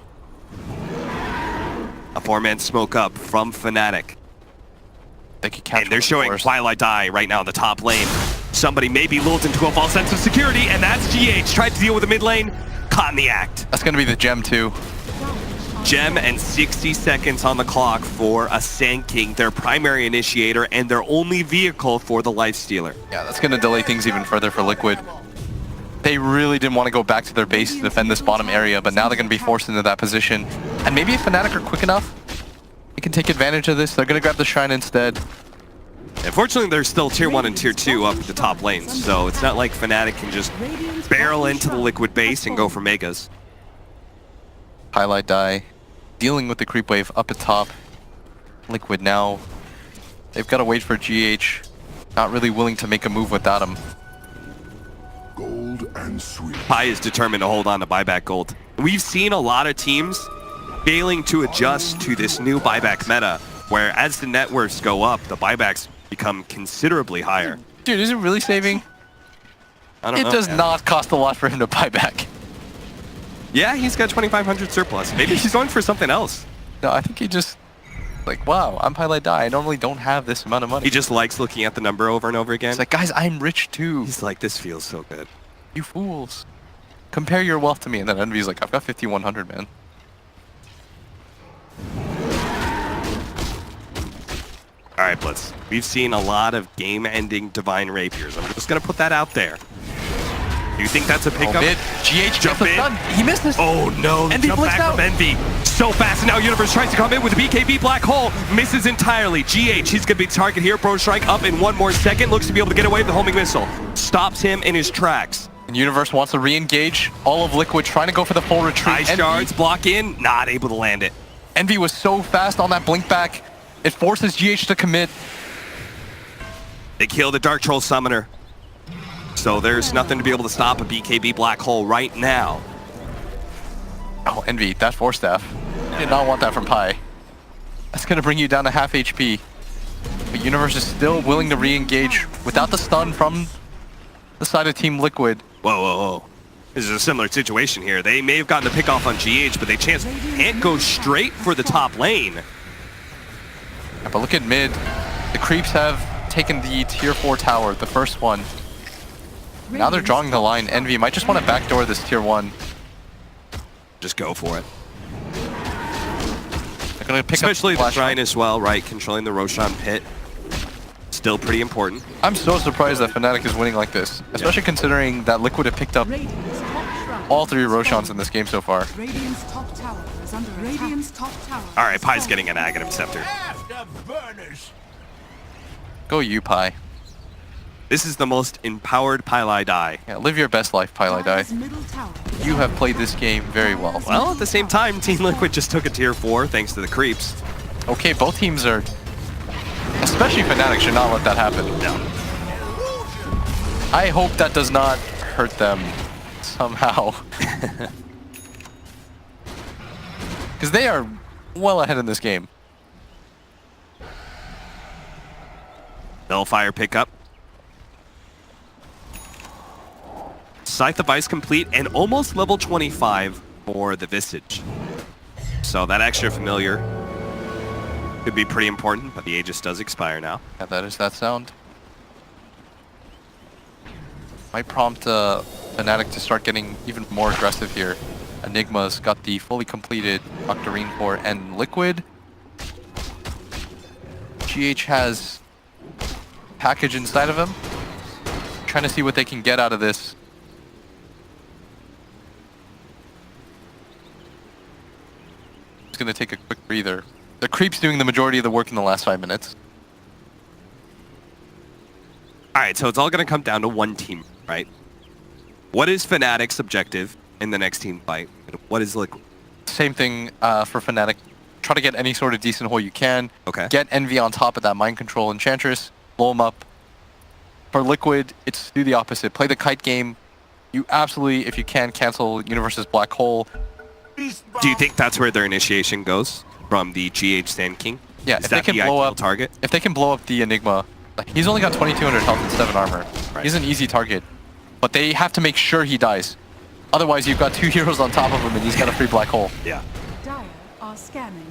A 4-man smoke up from Fnatic. They could catch And they're one, of showing course. Twilight Die right now in the top lane. Somebody may be lulled into a false sense of security, and that's GH. Tried to deal with the mid lane, caught in the act. That's going to be the gem too. Gem and 60 seconds on the clock for a Sand King, their primary initiator and their only vehicle for the Lifestealer. Yeah, that's going to delay things even further for Liquid. They really didn't want to go back to their base to defend this bottom area, but now they're going to be forced into that position. And maybe if Fnatic are quick enough, they can take advantage of this. They're going to grab the Shrine instead. Unfortunately, there's still Tier 1 and Tier 2 up at the top lanes, so it's not like Fnatic can just barrel into the Liquid base and go for Megas. Highlight Die, dealing with the creep wave up at top. Liquid now, they've got to wait for GH. Not really willing to make a move without him. Gold and sweet. Pi is determined to hold on to buyback gold. We've seen a lot of teams failing to adjust to this new buyback meta, where as the net worths go up, the buybacks become considerably higher. Dude, is it really saving? I don't know. It does man. not cost a lot for him to buy back. Yeah, he's got 2,500 surplus. Maybe he's going for something else. No, I think he just, like, wow, I'm Highlight Die. I normally don't have this amount of money. He just likes looking at the number over and over again. It's like, guys, I'm rich too. He's like, this feels so good. You fools. Compare your wealth to me. And then Envy's like, I've got 5,100, man. All right, Blitz. We've seen a lot of game-ending Divine Rapiers. I'm just going to put that out there. Do you think that's a pickup? Mid, GH Jump gets the in. stun. He missed this. Oh no, Envy jump blitzed back from out. Envy. So fast, and now Universe tries to come in with a BKB Black Hole. Misses entirely. GH, he's gonna be target here. Bro Strike up in 1 more second. Looks to be able to get away with the homing missile. Stops him in his tracks. And Universe wants to re-engage. All of Liquid trying to go for the full retreat. Ice shards, block in, not able to land it. Envy was so fast on that blink back. It forces GH to commit. They kill the Dark Troll Summoner. So there's nothing to be able to stop a BKB Black Hole right now. Oh, Envy, that Force Staff. Did not want that from Pi. That's going to bring you down to half HP. But Universe is still willing to re-engage without the stun from the side of Team Liquid. Whoa, whoa, whoa. This is a similar situation here. They may have gotten the pick off on GH, but they can't go straight for the top lane. Yeah, but look at mid. The creeps have taken the tier 4 tower, the first one. Now they're drawing the line. Envy might just want to backdoor this tier 1. Just go for it. They're going to pick Especially up the Flash. Shrine as well, right? Controlling the Roshan pit. Still pretty important. I'm so surprised that Fnatic is winning like this, especially considering that Liquid have picked up Radiant's top shrine. all 3 Roshans in this game so far. Radiant's top tower is under attack. Radiant's top tower. All right, Pi's getting an Aghanim Scepter. Go you, Pi. This is the most empowered Pili Die. Yeah, live your best life, Pili Die. Dire's middle tower is You have under played this game very well. Well, at the same time, Team Liquid just took a tier 4 thanks to the creeps. Okay, both teams are... Especially Fnatic should not let that happen. No. I hope that does not hurt them somehow. Because they are well ahead in this game. Nullfire pickup. Scythe of Ice complete and almost level 25 for the Visage. So that extra familiar could be pretty important, but the Aegis does expire now. Yeah, that is that sound. Might prompt Fnatic to start getting even more aggressive here. Enigma's got the fully completed Octarine Core and Liquid. GH has package inside of him. Trying to see what they can get out of this. It's going to take a quick breather. The creep's doing the majority of the work in the last 5 minutes. All right, so it's all going to come down to one team, right? What is Fnatic's objective in the next team fight? And what is Liquid? Same thing for Fnatic. Try to get any sort of decent hole you can. Okay. Get Envy on top of that Mind Control Enchantress. Blow him up. For Liquid, it's do the opposite. Play the kite game. You absolutely, if you can, cancel Universe's Black Hole. Do you think that's where their initiation goes? From the GH Sand King? Yeah, Is if they that can the blow ideal up target? If they can blow up the Enigma, like he's only got 2,200 health and 7 armor. Right. He's an easy target. But they have to make sure he dies. Otherwise, you've got 2 heroes on top of him and he's got a free Black Hole. Yeah. Dire are scanning.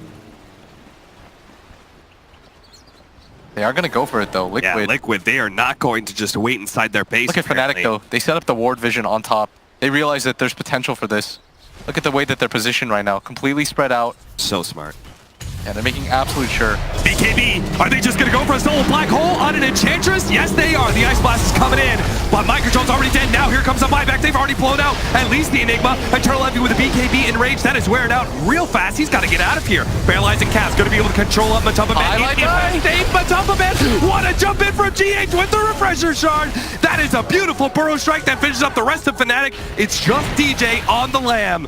They are going to go for it, though. Liquid. Yeah, Liquid, they are not going to just wait inside their base. Look at Fnatic, though. They set up the ward vision on top. They realize that there's potential for this. Look at the way that they're positioned right now. Completely spread out. So smart. Yeah, they're making absolute sure. BKB, are they just going to go for a solo black hole on an Enchantress? Yes, they are. The Ice Blast is coming in, but Mind Control's already dead. Now here comes a buyback. They've already blown out at least the Enigma. Eternal Envy with a BKB in range. That is wearing out real fast. He's got to get out of here. Paralyzing Cast going to be able to control up Matumba Man. Matumba Man, want to jump in from GH with the Refresher Shard. That is a beautiful Burrow Strike that finishes up the rest of Fnatic. It's just DJ on the Lamb.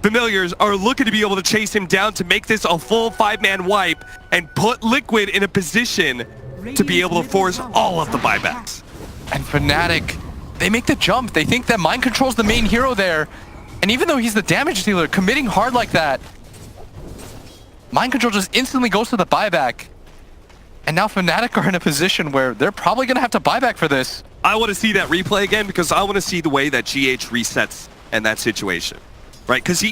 Familiars are looking to be able to chase him down to make this a full 5-man wipe and put Liquid in a position to be able to force all of the buybacks. And Fnatic, they make the jump. They think that Mind Control's the main hero there. And even though he's the damage dealer, committing hard like that, Mind Control just instantly goes to the buyback. And now Fnatic are in a position where they're probably going to have to buyback for this. I want to see that replay again because I want to see the way that GH resets in that situation. Right, because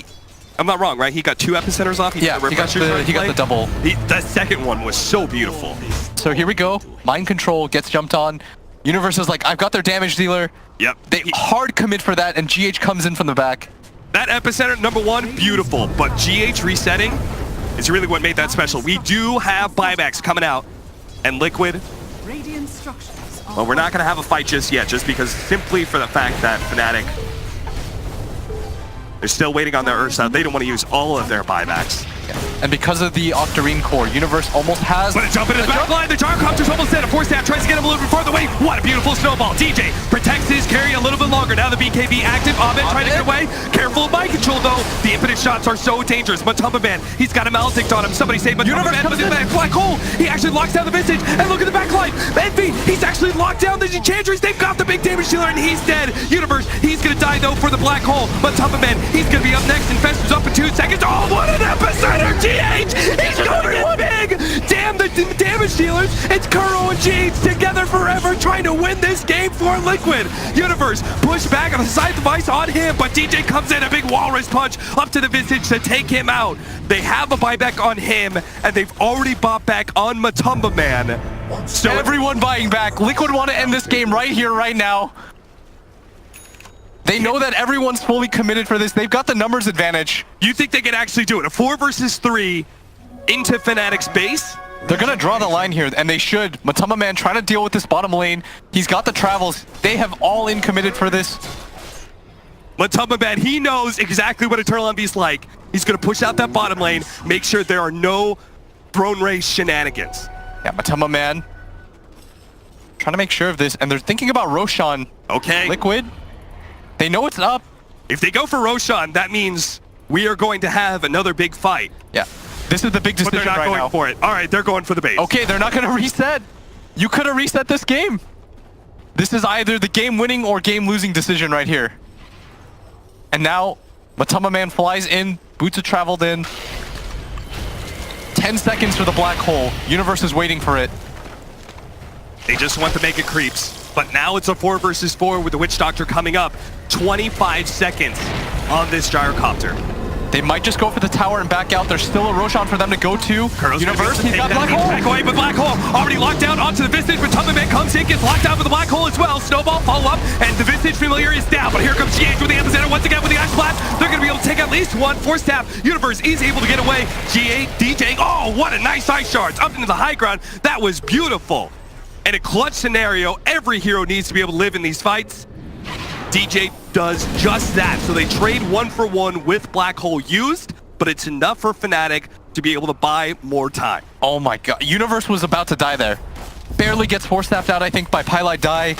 I'm not wrong, right? He got 2 epicenters off. He got the double. The second one was so beautiful. So here we go. Mind Control gets jumped on. Universe is like, I've got their damage dealer. Yep. They hard commit for that, and GH comes in from the back. That epicenter, number 1, beautiful. But GH resetting is really what made that special. We do have buybacks coming out. And Liquid, Radiant structures. well, we're not going to have a fight just yet, just because simply for the fact that Fnatic, they're still waiting on their Ursa. They don't want to use all of their buybacks. And because of the Octarine core, Universe almost has... But a jump in his back line. The Gyrocopter's almost dead. A force stab tries to get him a little bit farther away. What a beautiful snowball. DJ protects his carry a little bit longer. Now the BKB active. Ahmed trying to get away. Careful of Mind Control, though. The infinite shots are so dangerous. Matumba Man, he's got a maledict on him. Somebody save Matumba Man. But the black hole, he actually locks down the Visage. And look at the back line. Envy, he's actually locked down the Enchantress. They've got the big damage dealer, and he's dead. Universe, he's going to die, though, for the black hole. Matumba Man, he's going to be up next. Infestor's up in 2 seconds. Oh, what an epicenter! GH! He's going in big! Damn the damage dealers! It's Kuro and GH together forever trying to win this game for Liquid. Universe push back on the side device on him, but DJ comes in, a big walrus punch up to the Visage to take him out. They have a buyback on him, and they've already bought back on Matumba Man. So everyone buying back. Liquid want to end this game right here, right now. They know that everyone's fully committed for this. They've got the numbers advantage. You think they can actually do it? A 4 versus 3 into Fnatic's base? They're going to draw the line here, and they should. Matumba Man trying to deal with this bottom lane. He's got the travels. They have all in committed for this. Matumba Man, he knows exactly what Eternal Envy's like. He's going to push out that bottom lane, make sure there are no throne race shenanigans. Yeah, Matumba Man trying to make sure of this, and they're thinking about Roshan. Okay. Liquid, they know it's up. If they go for Roshan, that means we are going to have another big fight. Yeah, this is the big decision right now. But they're not going for it. All right, they're going for the base. Okay, they're not going to reset. You could have reset this game. This is either the game-winning or game-losing decision right here. And now, Matumba Man flies in. Boots have traveled in. 10 seconds for the black hole. Universe is waiting for it. They just want to make it creeps. But now it's a 4 versus 4 with the Witch Doctor coming up. 25 seconds on this Gyrocopter. They might just go for the tower and back out. There's still a Roshan for them to go to. Universe, he's got black hole. Back away, but black hole already locked down onto the Visage. But Matumba Man comes in, gets locked out with the black hole as well. Snowball follow up, and the Visage Familiar is down. But here comes GH with the epicenter once again with the Ice Blast. They're going to be able to take at least one. Force tap. Universe is able to get away. GH, DJ. Oh, what a nice Ice Shards up into the high ground. That was beautiful. In a clutch scenario, every hero needs to be able to live in these fights. DJ does just that. So they trade 1 for 1 with Black Hole used, but it's enough for Fnatic to be able to buy more time. Oh my god. Universe was about to die there. Barely gets force staffed out, I think, by Pylite Die.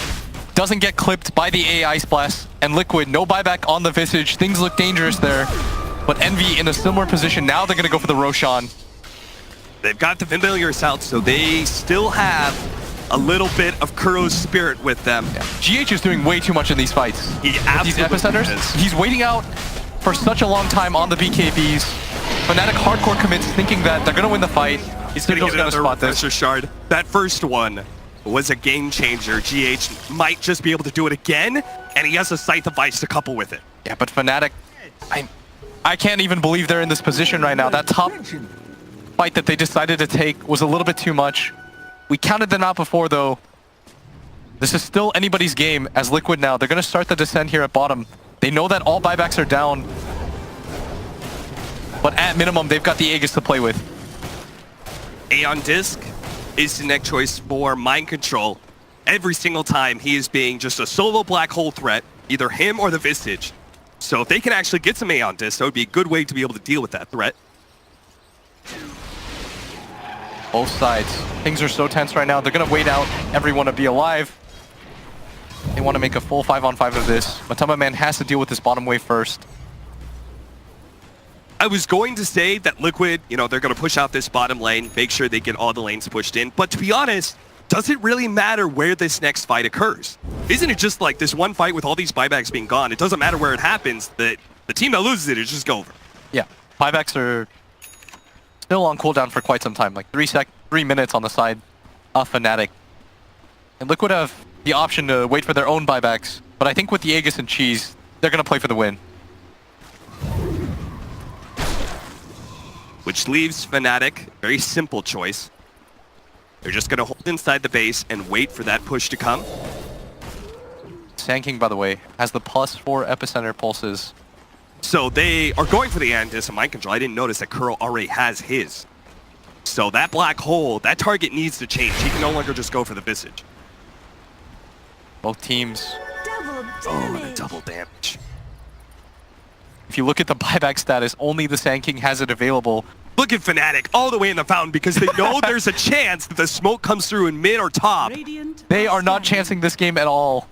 Doesn't get clipped by the AI Ice Blast. And Liquid, no buyback on the Visage. Things look dangerous there. But Envy in a similar position. Now they're going to go for the Roshan. They've got the Familiars out, so they still have a little bit of Kuro's spirit with them. Yeah. GH is doing way too much in these fights. He with these epicenters, he's waiting out for such a long time on the BKBs. Fnatic hardcore commits thinking that they're going to win the fight. He's going to spot this. Shard. That first one was a game changer. GH might just be able to do it again, and he has a Scythe of Ice to couple with it. Yeah, but Fnatic, I can't even believe they're in this position right now. That top fight that they decided to take was a little bit too much. We counted them out before, though. This is still anybody's game as Liquid now. They're going to start the descent here at bottom. They know that all buybacks are down. But at minimum, they've got the Aegis to play with. Aeon Disc is the next choice for Mind Control. Every single time he is being just a solo black hole threat, either him or the Vistage. So if they can actually get some Aeon Disc, that would be a good way to be able to deal with that threat. Both sides. Things are so tense right now. They're going to wait out everyone to be alive. They want to make a full 5-on-5 of this. Matama Man has to deal with this bottom wave first. I was going to say that Liquid, you know, they're going to push out this bottom lane, make sure they get all the lanes pushed in. But to be honest, does it really matter where this next fight occurs? Isn't it just like this one fight with all these buybacks being gone? It doesn't matter where it happens, that the team that loses it is just go over. Yeah, buybacks are still on cooldown for quite some time, like 3 minutes on the side of Fnatic. And Liquid have the option to wait for their own buybacks, but I think with the Aegis and Cheese, they're going to play for the win. Which leaves Fnatic, very simple choice. They're just going to hold inside the base and wait for that push to come. Sand King, by the way, has the +4 epicenter pulses. So they are going for the Andis and Mind Control. I didn't notice that Curl already has his. So that black hole, that target needs to change. He can no longer just go for the Visage. Both teams. Oh, the double damage. If you look at the buyback status, only the Sand King has it available. Look at Fnatic all the way in the fountain because they know there's a chance that the smoke comes through in mid or top. They are not chancing this game at all.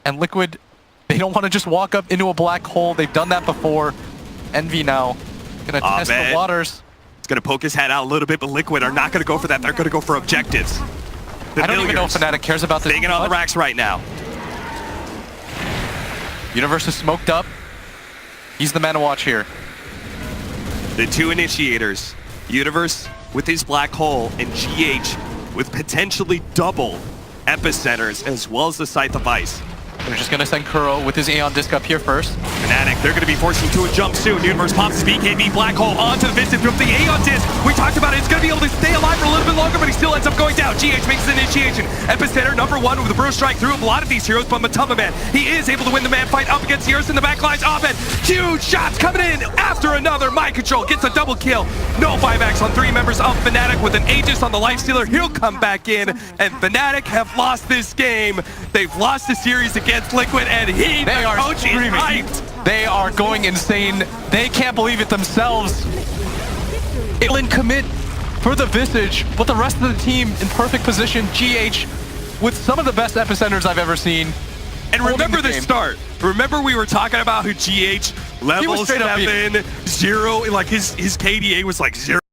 And Liquid, they don't want to just walk up into a black hole. They've done that before. Envy now gonna test the waters. It's gonna poke his head out a little bit, but Liquid are not gonna go for that. They're gonna go for objectives. I don't even know if Fnatic cares about this. Staying on the racks right now. Universe is smoked up. He's the man to watch here. The two initiators, Universe with his black hole and GH with potentially double epicenters as well as the Scythe of Ice. They're just going to send Kuro with his Aeon Disc up here first. Fnatic, they're going to be forced into a jump soon. Universe pops his BKB black hole onto the Visage with the Aeon Disc. We talked about it. It's going to be able to stay alive for a little bit longer, but he still ends up going down. GH makes an initiation. Epicenter number 1 with the Burst Strike through a lot of these heroes, but Matama Man, he is able to win the man fight up against the Earth in the backlines. Abed, huge shots coming in after another. Mind Control gets a double kill. No buybacks on 3 members of Fnatic with an Aegis on the Lifestealer. He'll come back in, and Fnatic have lost this game. They've lost the series against Liquid, and they are hyped. They are going insane. They can't believe it themselves. It'll commit for the Visage, but the rest of the team in perfect position. GH with some of the best epicenters I've ever seen. And remember the start. Remember we were talking about who GH level 7, 0, like his KDA was like 0.